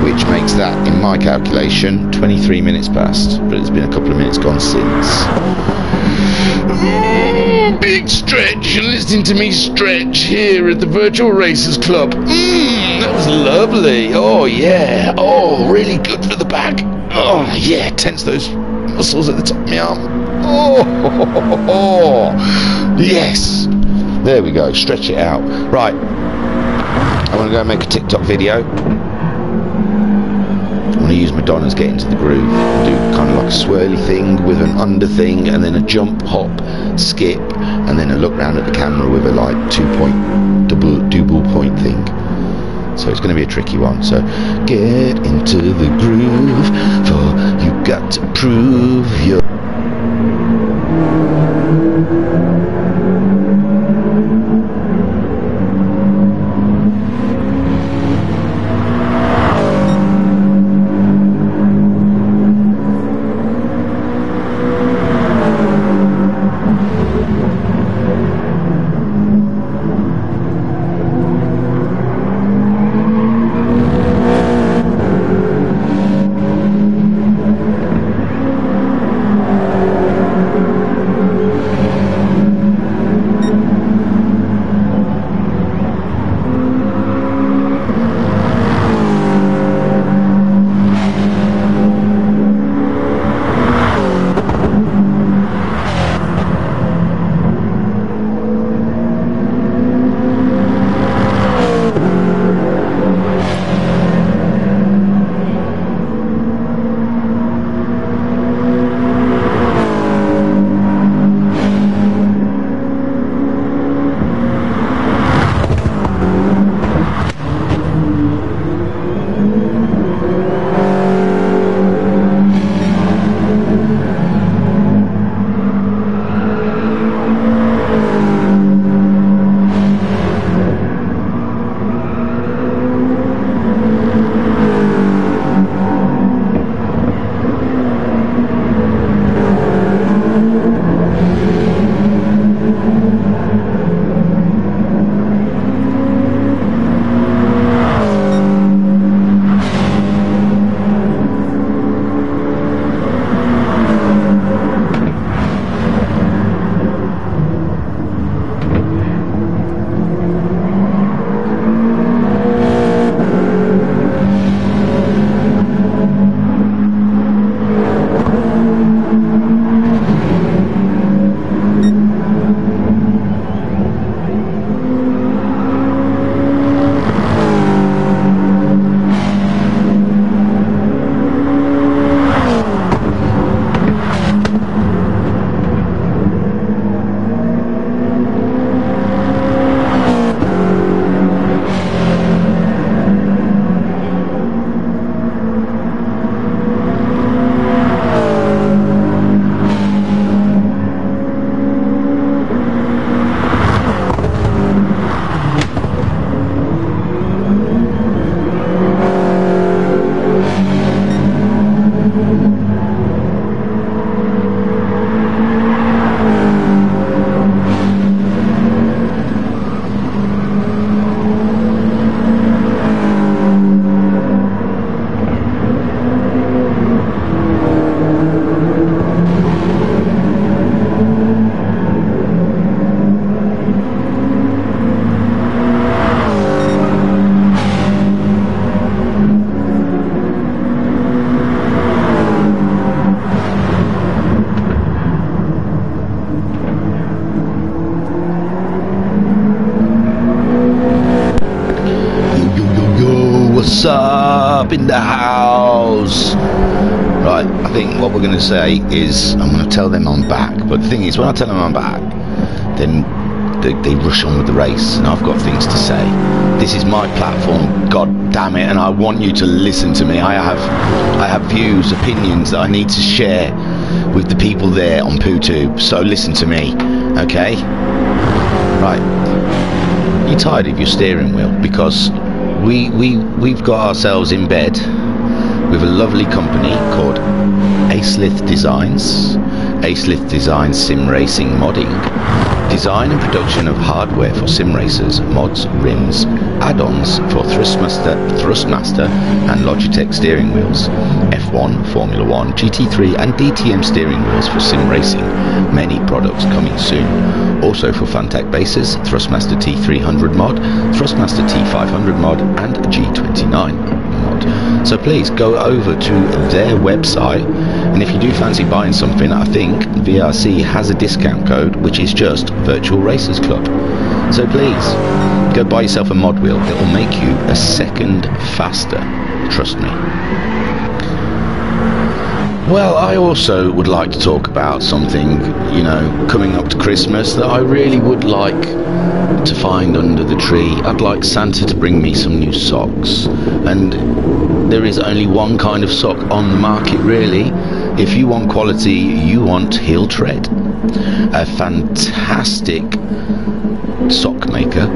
[SPEAKER 1] which makes that, in my calculation, 23 minutes past, but it's been a couple of minutes gone since. Oh, big stretch. You're listening to me stretch here at the Virtual Racers Club. That was lovely. Oh yeah. Oh, really good for the back. Oh yeah, tense those muscles at the top of my arm. Oh, yes. There we go, stretch it out. Right, I want to go and make a TikTok video. I want to use Madonna's Get Into the Groove, do kind of like a swirly thing with an under thing, and then a jump, hop, skip, and then a look round at the camera with a like 2-point double point thing. So it's going to be a tricky one. So get into the groove, for you got to prove your the house. Right, I think what we're going to say is I'm going to tell them I'm back. But the thing is, when I tell them I'm back, then they rush on with the race, and I've got things to say. This is my platform, god damn it, and I want you to listen to me. I have views, opinions that I need to share with the people there on PooTube. So listen to me, okay? Right, you tired of your steering wheel? Because we've got ourselves in bed with a lovely company called Acelith Designs. Acelith Designs Sim Racing Modding. Design and production of hardware for sim racers, mods, rims, add-ons for Thrustmaster and Logitech steering wheels, F1, Formula 1, GT3 and DTM steering wheels for sim racing. Many products coming soon. Also for Funtech bases, Thrustmaster T300 mod, Thrustmaster T500 mod and G29 mod. So please go over to their website, and if you do fancy buying something, I think VRC has a discount code which is just Virtual Racers Club. So please go buy yourself a mod wheel. It will make you a second faster, trust me. Well, I also would like to talk about something, you know, coming up to Christmas that I really would like to find under the tree. I'd like Santa to bring me some new socks, and there is only one kind of sock on the market really. If you want quality, you want Heel Tread, a fantastic sock maker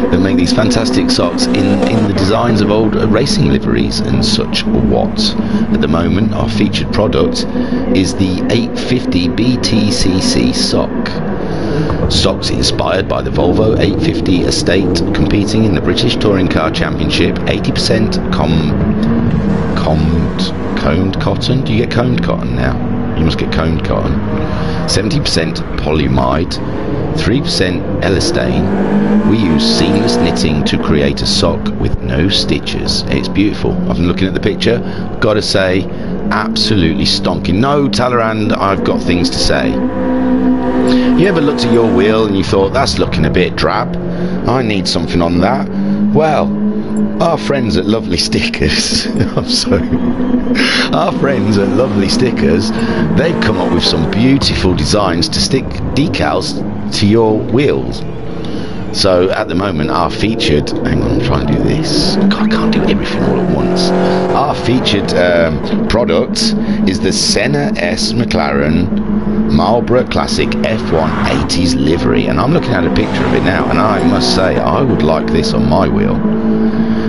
[SPEAKER 1] that make these fantastic socks in the designs of old racing liveries and such what. At the moment our featured product is the 850 MTCC sock. Socks inspired by the Volvo 850 estate, competing in the British Touring Car Championship. 80% combed cotton. Do you get combed cotton now? You must get combed cotton. 70% polyamide, 3% elastane. We use seamless knitting to create a sock with no stitches. It's beautiful. I've been looking at the picture. Gotta say, absolutely stonking. No, Talleyrand, I've got things to say. You ever looked at your wheel and you thought, that's looking a bit drab, I need something on that? Well, our friends at Lovely Stickers, I'm sorry, our friends at Lovely Stickers, they've come up with some beautiful designs to stick decals to your wheels. So at the moment our featured, hang on, I'm trying to do this, God, I can't do everything all at once. Our featured product is the Senna S McLaren Marlboro Classic F1 80s livery, and I'm looking at a picture of it now, and I must say I would like this on my wheel.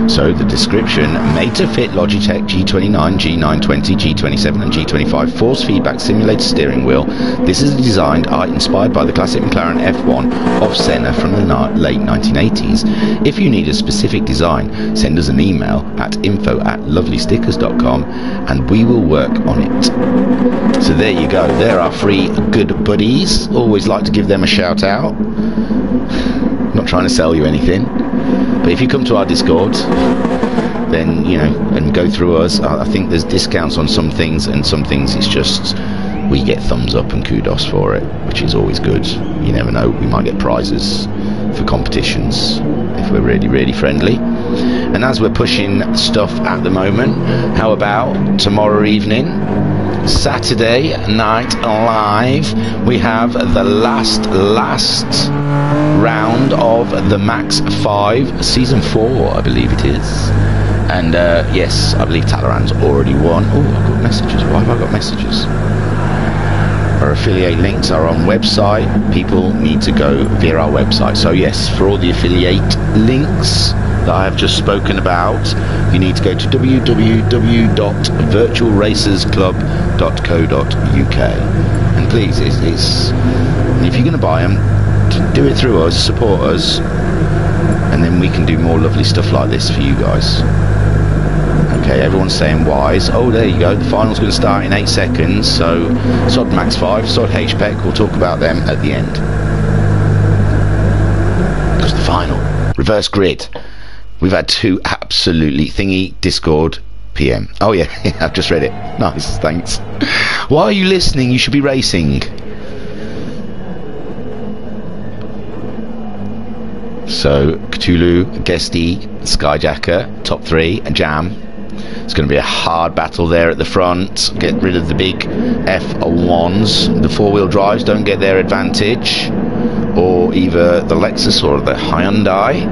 [SPEAKER 1] So the description: made to fit Logitech G29, G920, G27 and G25 force feedback simulator steering wheel. This is designed inspired by the classic McLaren F1 of Senna from the late 1980s. If you need a specific design, send us an email at info@lovelystickers.com and we will work on it. So there you go, there are three good buddies. Always like to give them a shout out. Not trying to sell you anything, but if you come to our Discord, then, you know, and go through us, I think there's discounts on some things, and some things it's just we get thumbs up and kudos for it, which is always good. You never know, we might get prizes for competitions if we're really, really friendly. And as we're pushing stuff at the moment, how about tomorrow evening, Saturday Night Live, we have the last round of the Max 5 Season 4, I believe it is. And yes, I believe Talleyrand's already won. Oh, I've got messages. Why have I got messages? Our affiliate links are on website. People need to go via our website. So yes, for all the affiliate links that I have just spoken about, you need to go to www.virtualracersclub.co.uk, and please, if you're going to buy them, do it through us, support us, and then we can do more lovely stuff like this for you guys. Okay, everyone's saying wise. Oh, there you go, the final's going to start in 8 seconds, so sod Max 5, sod HPEC, we'll talk about them at the end. Because the final, reverse grid. We've had two absolutely thingy Discord PM. Oh yeah, I've just read it. Nice, thanks. Why are you listening? You should be racing. So Cthulhu, Guesty, Skyjacker, top 3, and Jam. It's going to be a hard battle there at the front. Get rid of the big F1s. The four-wheel drives don't get their advantage, or either the Lexus or the Hyundai.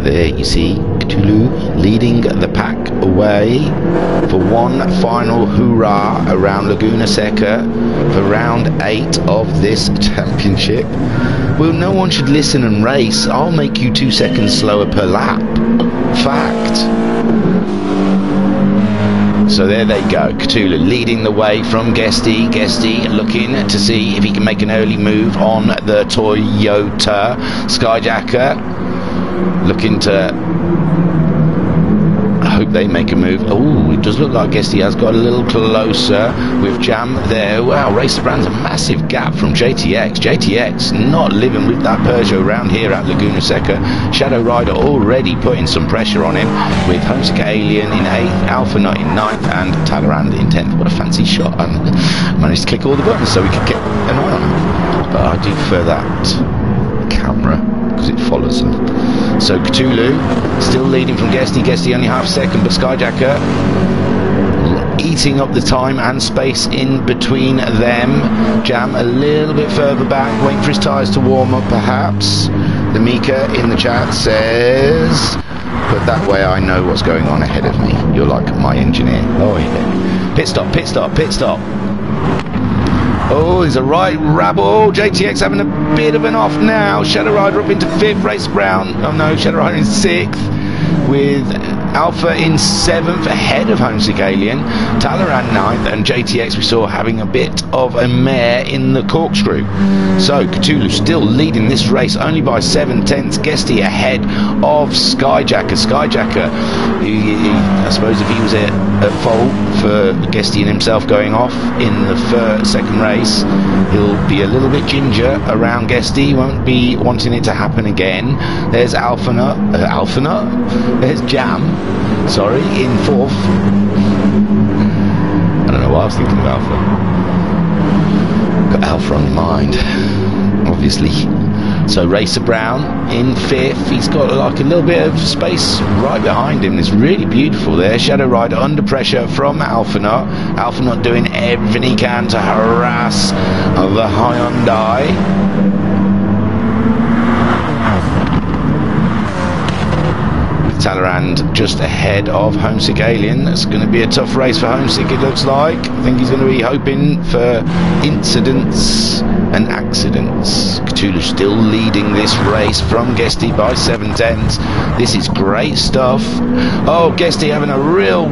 [SPEAKER 1] There you see Cthulhu leading the pack away for one final hoorah around Laguna Seca for round 8 of this championship. Well, no one should listen and race. I'll make you 2 seconds slower per lap. Fact. So there they go, Cthulhu leading the way from Guesty. Guesty looking to see if he can make an early move on the Toyota Skyjacker. Looking to, I hope they make a move. Oh, it does look like Guesty has got a little closer with Jam there. Wow, Racer Brand's a massive gap from JTX. JTX not living with that Peugeot around here at Laguna Seca. Shadow Rider already putting some pressure on him, with Homesick Alien in 8th, Alpha Nut in 9th, and Talleyrand in 10th. What a fancy shot. And managed to click all the buttons so we could get an eye on him. But I do prefer that camera, because it follows them. So Cthulhu still leading from Guesty. Guesty only half second, but Skyjacker eating up the time and space in between them. Jam a little bit further back, waiting for his tyres to warm up perhaps. The Mika in the chat says, but that way I know what's going on ahead of me. You're like my engineer. Oh yeah. Pit stop, pit stop, pit stop. Oh, there's a right rabble. JTX having a bit of an off now. Shadow Rider up into 5th. Racer Brown. Oh no, Shadow Rider in 6th. With Alpha in 7th, ahead of Homesick Alien. Talleyrand 9th, and JTX we saw having a bit of a mare in the corkscrew. So Cthulhu still leading this race only by 7/10. Guesty ahead of Skyjacker. Skyjacker, I suppose if he was at fault for Guesty and himself going off in the second race, he'll be a little bit ginger around Guesty. Won't be wanting it to happen again. There's Alpha Nut. There's Jam. Sorry, in 4th. I don't know why I was thinking of Alpha. Got Alpha on the mind, obviously. So Racer Brown in 5th. He's got like a little bit of space right behind him. It's really beautiful there. Shadow Rider under pressure from Alpha Nut. Alpha Nut doing everything he can to harass the Hyundai. Talleyrand just ahead of Homesick Alien. It's going to be a tough race for Homesick, it looks like. I think he's going to be hoping for incidents and accidents. Cthulhu still leading this race from Guesty by 7/10. This is great stuff. Oh, Guesty having a real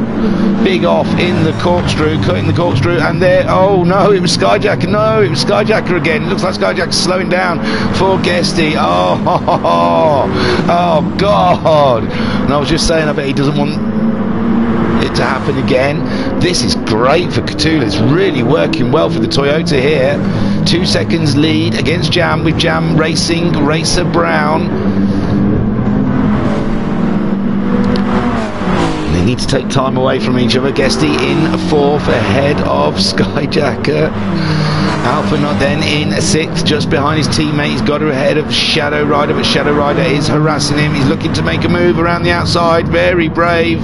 [SPEAKER 1] big off in the corkscrew, cutting the corkscrew, and there, oh no, it was Skyjacker. No, it was Skyjacker again. It looks like Skyjacker's slowing down for Guesty. Oh God. And I was just saying, I bet he doesn't want it to happen again. This is great for Cthulhu. It's really working well for the Toyota here. 2 seconds lead against Jam, with Jam racing Racer Brown. They need to take time away from each other. Guesty in 4th, ahead of Skyjacker. Alpha Nut then in 6th, just behind his teammate. He's got her ahead of Shadow Rider, but Shadow Rider is harassing him. He's looking to make a move around the outside. Very brave.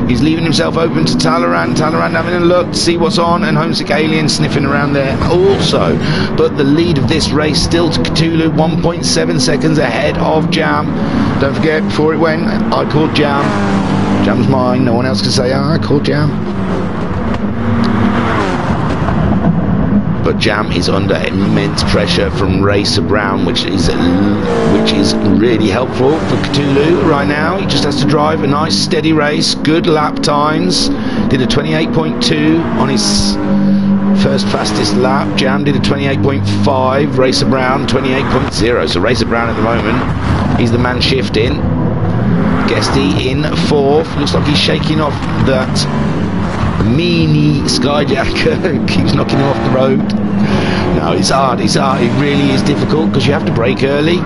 [SPEAKER 1] He's leaving himself open to Talleyrand. Talleyrand having a look to see what's on, and Homesick Alien sniffing around there also. But the lead of this race still to Cthulhu, 1.7 seconds ahead of Jam. Don't forget, before it went, I called Jam. Jam's mine. No one else can say, I called Jam. But Jam is under immense pressure from Racer Brown, which is really helpful for Cthulhu right now. He just has to drive a nice steady race, good lap times. Did a 28.2 on his first fastest lap. Jam did a 28.5. Racer Brown 28.0. So Racer Brown at the moment, he's the man shifting. Guesty in 4th. Looks like he's shaking off that meanie Skyjacker who keeps knocking him off the road. No, it's hard, it really is difficult, because you have to brake early,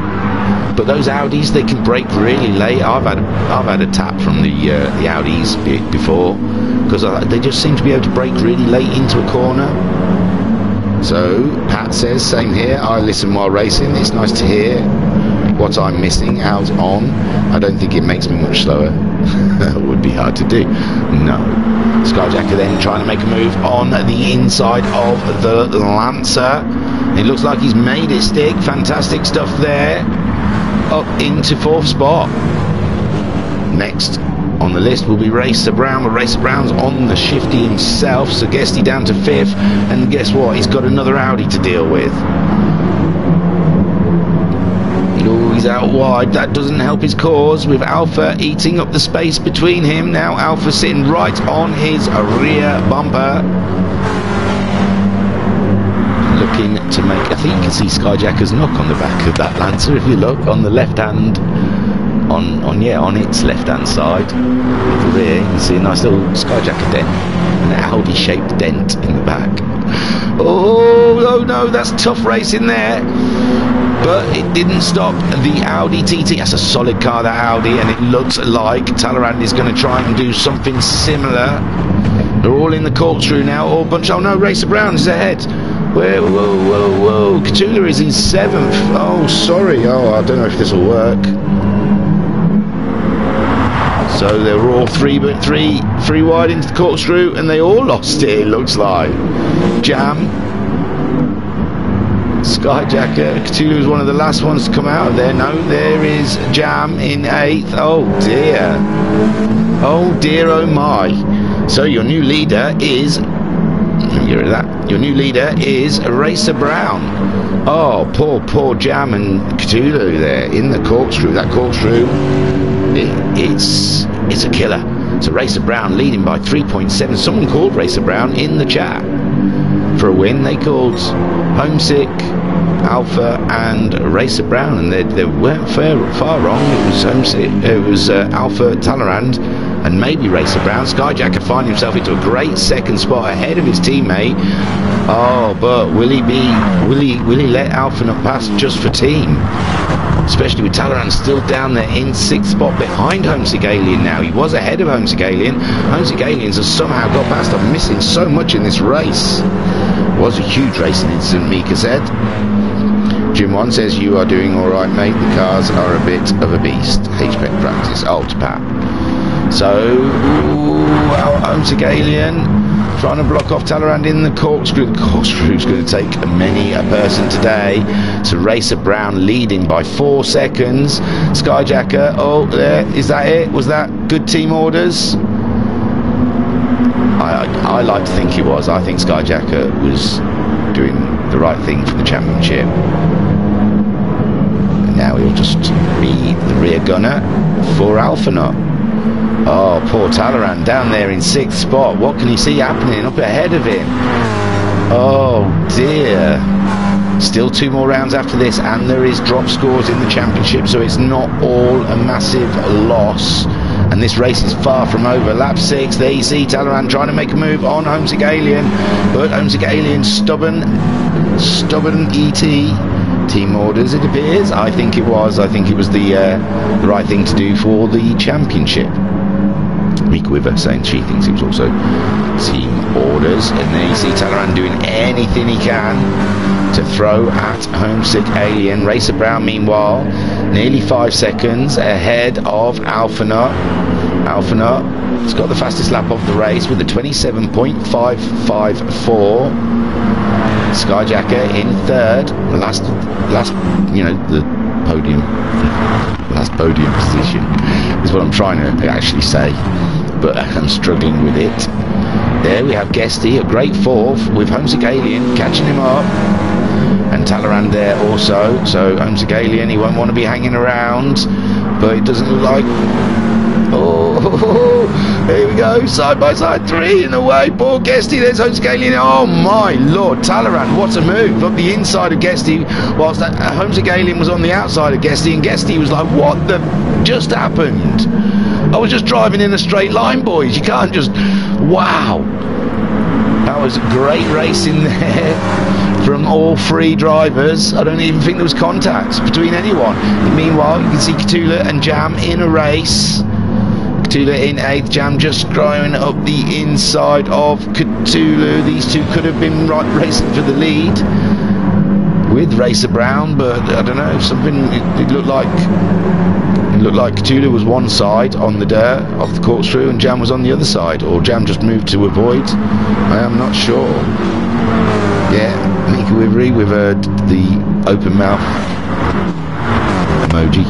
[SPEAKER 1] but those Audis, they can brake really late. I've had a tap from the Audis before, because they just seem to be able to brake really late into a corner. So Pat says, same here, I listen while racing. It's nice to hear what I'm missing out on. I don't think it makes me much slower. It would be hard to do. No. Skyjacker then trying to make a move on the inside of the Lancer. It looks like he's made it stick. Fantastic stuff there. Up into 4th spot. Next on the list will be Racer Brown, but Racer Brown's on the shifty himself, so Guesty down to 5th, and guess what? He's got another Audi to deal with. Oh, he's out wide. That doesn't help his cause, with Alpha eating up the space between him. Now Alpha sitting right on his rear bumper, looking to make, I think you can see Skyjacker's knock on the back of that Lancer if you look on the left hand, on its left hand side of the rear. You can see a nice little Skyjacker dent, an Audi shaped dent in the back. Oh no, that's tough racing there, but it didn't stop the Audi TT. That's a solid car, that Audi, and it looks like Talleyrand is going to try and do something similar. They're all in the corkscrew now, all bunch. Oh no, Racer Brown is ahead. Whoa, Cthulhu is in 7th. Oh, sorry. Oh, I don't know if this will work. So they were all three wide into the corkscrew, and they all lost it looks like. Jam, Skyjacker, Cthulhu was one of the last ones to come out of there. No, there is Jam in 8th. Oh dear. Oh dear, oh my. So your new leader is, your new leader is Racer Brown. Oh, poor Jam and Cthulhu there in the corkscrew. That corkscrew, it's a killer. So Racer Brown leading by 3.7. Someone called Racer Brown in the chat for a win. They called Homesick, Alpha and Racer Brown, and they weren't far wrong. It was Homesick, it was Alpha Talleyrand and maybe Racer Brown. Skyjacker finding himself into a great 2nd spot ahead of his teammate. Oh, but will he let Alpha not pass just for team? Especially with Talleyrand still down there in 6th spot behind Homesick Alien now. He was ahead of Homesick Alien. Homesick Aliens has somehow got past. I'm missing so much in this race. It was a huge racing incident, Mika said. Jim 1 says, you are doing alright, mate. The cars are a bit of a beast. HPEC practice. Oh, to Pat. So, our Homesick Alien trying to block off Talleyrand in the corkscrew. The corkscrew's going to take many a person today. So Racer Brown leading by 4 seconds. Skyjacker, oh, there, is that it? Was that good team orders? I like to think he was. I think Skyjacker was doing the right thing for the championship. And now he'll just be the rear gunner for Alphanaut. Oh, poor Talleyrand down there in 6th spot. What can he see happening up ahead of him? Oh dear. Still 2 more rounds after this, and there is drop scores in the championship, so it's not all a massive loss. And this race is far from over. Lap 6, there you see Talleyrand trying to make a move on Homesick Alien, but Homesick Alien stubborn ET. Team orders, it appears. I think it was the right thing to do for the championship. Mika Wiver saying she thinks it was also team orders. And there you see Talleyrand doing anything he can to throw at Homesick Alien. Racer Brown, meanwhile, nearly 5 seconds ahead of Alphanaut. Alphanaut has got the fastest lap of the race with a 27.554. Skyjacker in 3rd, the last, the podium, last podium position is what I'm trying to actually say, but I'm struggling with it. There we have Guesty, a great 4th, with Homesick Alien catching him up, and Talleyrand there also. So Homesick Alien, he won't want to be hanging around, but it doesn't look like. Oh, here we go, side by side, 3 in the way. Poor Guesty, there's Homesick Alien. Oh my lord, Talleyrand, what a move up the inside of Guesty, whilst that Homesick Alien was on the outside of Guesty, and Guesty was like, what the just happened? I was just driving in a straight line, boys. You can't just, wow. That was a great racing there from all 3 drivers. I don't even think there was contact between anyone. And meanwhile, you can see Cthulhu and Jam in a race. Cthulhu in 8th, Jam just growing up the inside of Cthulhu. These two could have been racing for the lead. with Racer Brown, but I don't know, something, it looked like Cthulhu was one side on the dirt of the corkscrew and Jam was on the other side, or Jam just moved to avoid. I am not sure. Yeah, Mika Wivery with the open mouth emoji.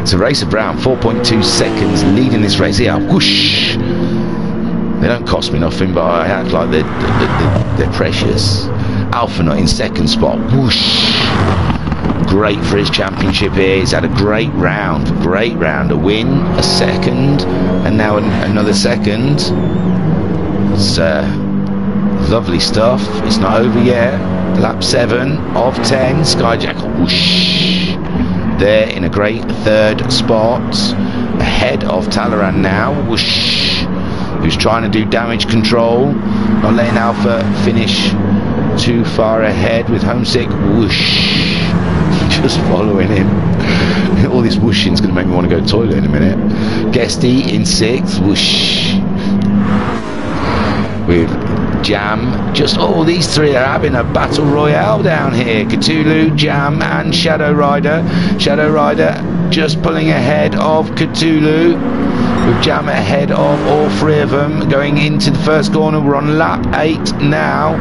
[SPEAKER 1] So Racer Brown, 4.2 seconds leading this race. Yeah, whoosh. They don't cost me nothing, but I act like they're precious. Alpha Nut in second spot. Whoosh. Great for his championship here. He's had a great round. A win, a second, and now another second. It's lovely stuff. It's not over yet. Lap 7 of 10. Skyjacker. Whoosh. There in a great third spot. Ahead of Talaran now. Whoosh. Who's trying to do damage control. Not letting Alpha finish too far ahead with Homesick. Whoosh. Just following him. All this whooshing is going to make me want to go to the toilet in a minute. Guesty in 6th. Whoosh. With Jam. Just these three are having a battle royale down here. Cthulhu, Jam and Shadow Rider. Shadow Rider just pulling ahead of Cthulhu, with Jam ahead of all three of them. Going into the first corner. We're on lap 8 now.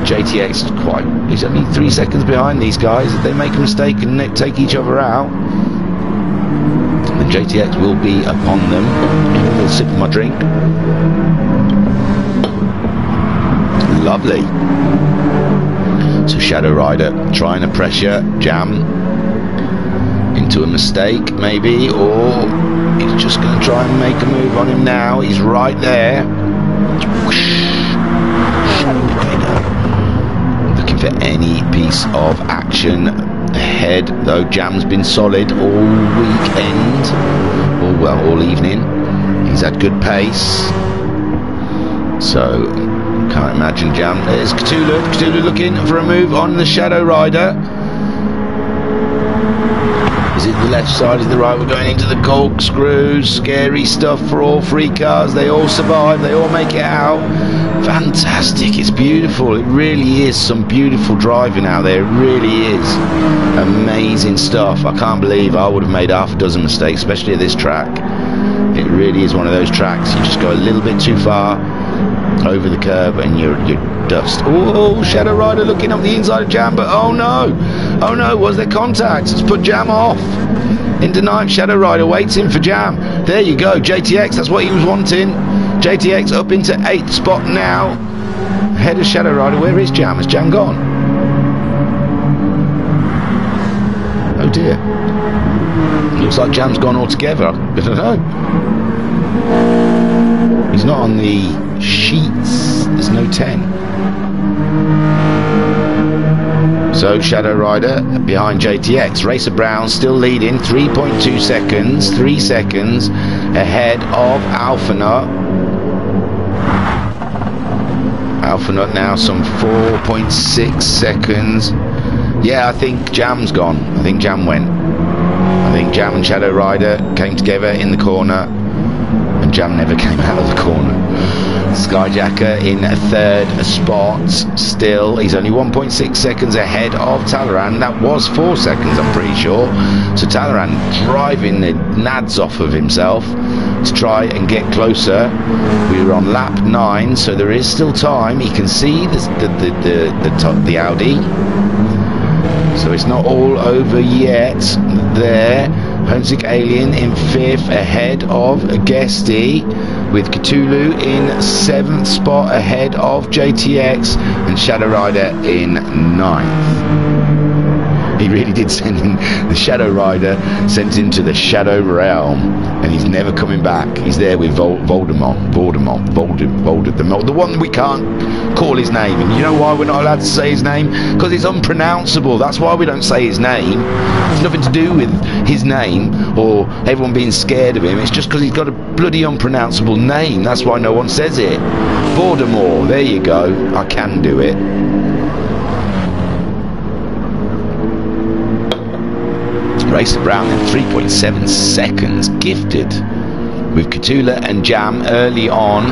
[SPEAKER 1] JTX he's only 3 seconds behind these guys. If they make a mistake and take each other out, then JTX will be upon them. A little sip of my drink. Lovely. So Shadow Rider trying to pressure Jam into a mistake maybe, or he's just going to try and make a move on him now. He's right there. Shadow Rider looking for any piece of action ahead, though Jam's been solid all weekend, all evening. He's had good pace, so can't imagine Jam. There's Cthulhu looking for a move on the Shadow Rider. Is it the left side, is it the right? We're going into the corkscrews. Scary stuff for all three cars. They all survive, they all make it out. Fantastic, it's beautiful. It really is some beautiful driving out there. It really is amazing stuff. I can't believe I would have made half a dozen mistakes, especially at this track. It really is one of those tracks, you just go a little bit too far over the curb and you're dust. Oh, Shadow Rider looking up the inside of Jam, but oh no, was there contact? It's put Jam off. Into 9th, Shadow Rider waiting for Jam. There you go, JTX, that's what he was wanting. JTX up into 8th spot now. Ahead of Shadow Rider. Where is Jam? Has Jam gone? Oh dear. Looks like Jam's gone altogether. I don't know. He's not on the sheets. There's no 10. So Shadow Rider behind JTX. Racer Brown still leading, 3.2 seconds, 3 seconds ahead of Alpha Nut. Alpha Nut now some 4.6 seconds. Yeah, I think Jam's gone. I think Jam went. I think Jam and Shadow Rider came together in the corner, and Jam never came out of the corner. Skyjacker in 3rd spot still. He's only 1.6 seconds ahead of Talaran. That was 4 seconds, I'm pretty sure. So Talaran driving the nads off of himself to try and get closer. We were on lap 9, so there is still time. He can see the Audi. So it's not all over yet there. Homesick Alien in 5th ahead of Guesty, with Cthulhu in 7th spot ahead of JTX, and Shadow Rider in 9th. He really did send in the Shadow Rider, sent him to the Shadow Realm, and he's never coming back. He's there with Voldemort, the one we can't call his name. And you know why we're not allowed to say his name? Because it's unpronounceable. That's why we don't say his name. It's nothing to do with his name or everyone being scared of him. It's just because he's got a bloody unpronounceable name. That's why no one says it. Voldemort, there you go. I can do it. Racer Brown in 3.7 seconds, gifted with Cthulhu and Jam early on.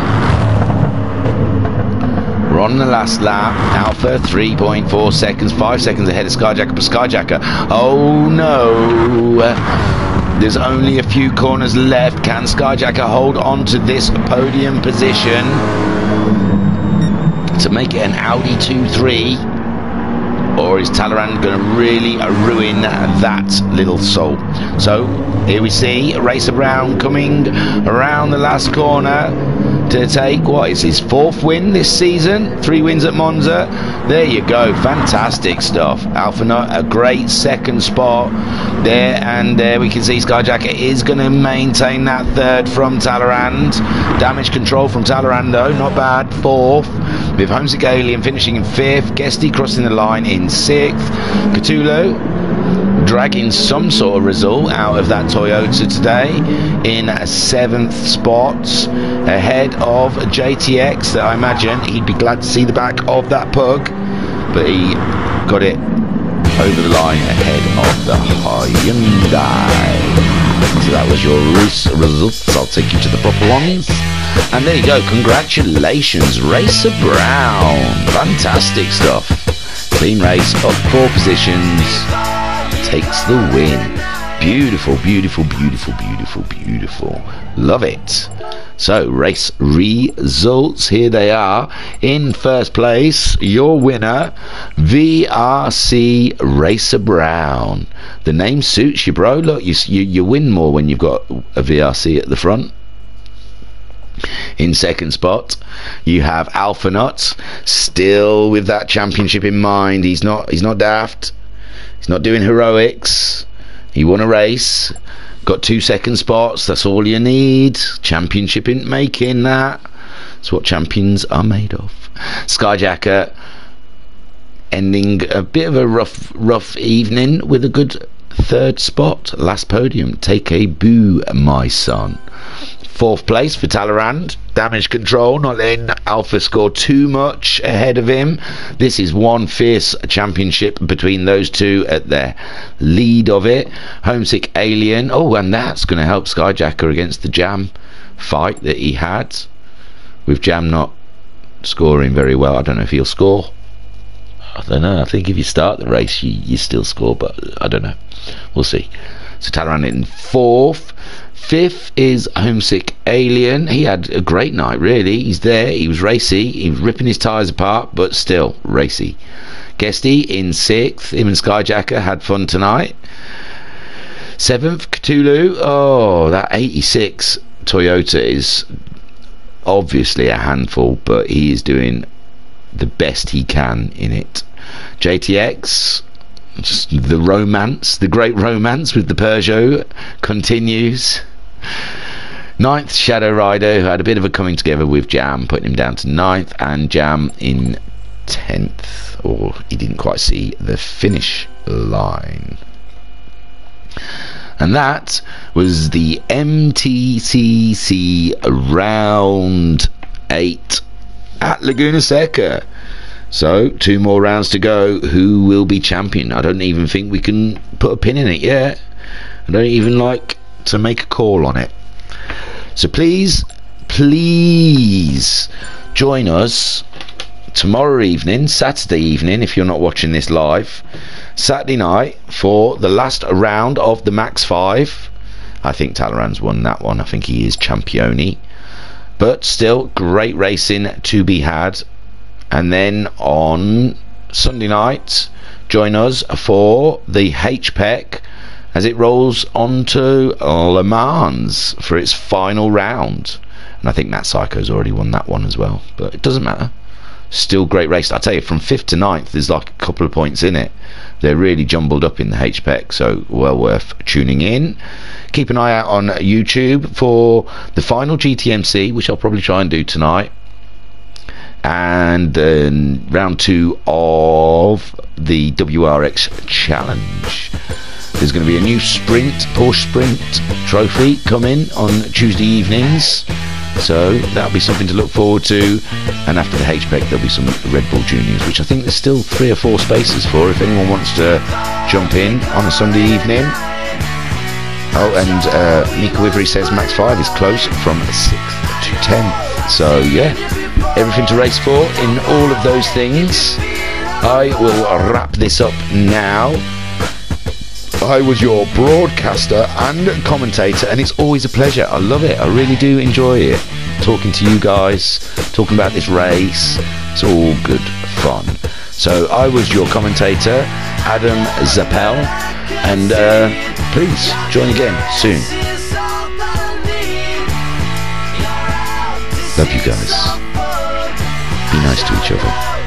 [SPEAKER 1] We're We're on the last lap. Alpha 3.4 seconds, 5 seconds ahead of Skyjacker, but Skyjacker, oh no, there's only a few corners left. Can Skyjacker hold on to this podium position to make it an Audi 2-3? Or is Talleyrand going to really ruin that little soul? So here we see Racer Brown coming around the last corner to take, what is his 4th win this season? 3 wins at Monza. There you go, fantastic stuff. Alphanut, a great 2nd spot there, and there we can see Skyjacker is going to maintain that 3rd from Talleyrand. Damage control from Talleyrand though, not bad. 4th, with Homesick Alien finishing in 5th, Guesty crossing the line in 6th, Cthulhu dragging some sort of result out of that Toyota today in a 7th spot, ahead of JTX, that I imagine he'd be glad to see the back of that pug, but he got it over the line ahead of the Hyundai. So that was your race results. I'll take you to the proper ones. And there you go, congratulations, Racer Brown. Fantastic stuff. Clean race, up 4 positions, takes the win. Beautiful, beautiful, beautiful, beautiful, beautiful. Love it. So, race results, here they are. In 1st place, your winner, VRC Racer Brown. The name suits you, bro. Look, you win more when you've got a VRC at the front. In 2nd spot, you have Alphanut, still with that championship in mind. He's not daft. He's not doing heroics. He won a race, got 2 2nd spots. That's all you need. Championship in making that. That's what champions are made of. Skyjacker ending a bit of a rough evening with a good 3rd spot. Last podium. Take a boo, my son. 4th place for Talleyrand. Damage control, not letting Alpha score too much ahead of him. This is one fierce championship between those two at their lead of it. Homesick Alien, oh, and that's going to help Skyjacker against the Jam fight that he had, with Jam not scoring very well. I don't know if he'll score. I don't know. I think if you start the race you still score, but I don't know. We'll see. So Talleyrand in 4th. 5th is Homesick Alien. He had a great night, really. He's there, he was racy, he was ripping his tyres apart, but still racy. Guesty in 6th. Him and Skyjacker had fun tonight. 7th, Cthulhu. Oh, that 86 Toyota is obviously a handful, but he is doing the best he can in it. JTX, just the romance, the great romance with the Peugeot continues. 9th, Shadow Rider, who had a bit of a coming together with Jam, putting him down to 9th, and Jam in 10th, or he didn't quite see the finish line. And that was the MTCC round 8 at Laguna Seca. So 2 more rounds to go. Who will be champion? I don't even think we can put a pin in it yet. I don't even like to make a call on it. So please join us tomorrow evening, Saturday evening, if you're not watching this live, Saturday night, for the last round of the Max 5. I think Talleyrand's won that one. I think he is championi, but still great racing to be had. And then on Sunday night, join us for the HPEC as it rolls onto Le Mans for its final round. And I think Matt Psycho's already won that one as well, but it doesn't matter. Still great race. I tell you, from 5th to 9th, there's like a couple of points in it. They're really jumbled up in the HPEC, so well worth tuning in. Keep an eye out on YouTube for the final GTMC, which I'll probably try and do tonight. And round 2 of the WRX Challenge. There's going to be a new Porsche Sprint trophy coming on Tuesday evenings, so that'll be something to look forward to. And after the HPEC there'll be some Red Bull Juniors, which I think there's still 3 or 4 spaces for if anyone wants to jump in on a Sunday evening. Oh, and Mika Wivery says Max 5 is close from 6th to 10th, So yeah, everything to race for in all of those things. I will wrap this up now. I was your broadcaster and commentator, and it's always a pleasure. I love it. I really do enjoy it. Talking to you guys, talking about this race. It's all good fun. So I was your commentator, Adam Zappel, and please join again soon. Love you guys. Be nice to each other.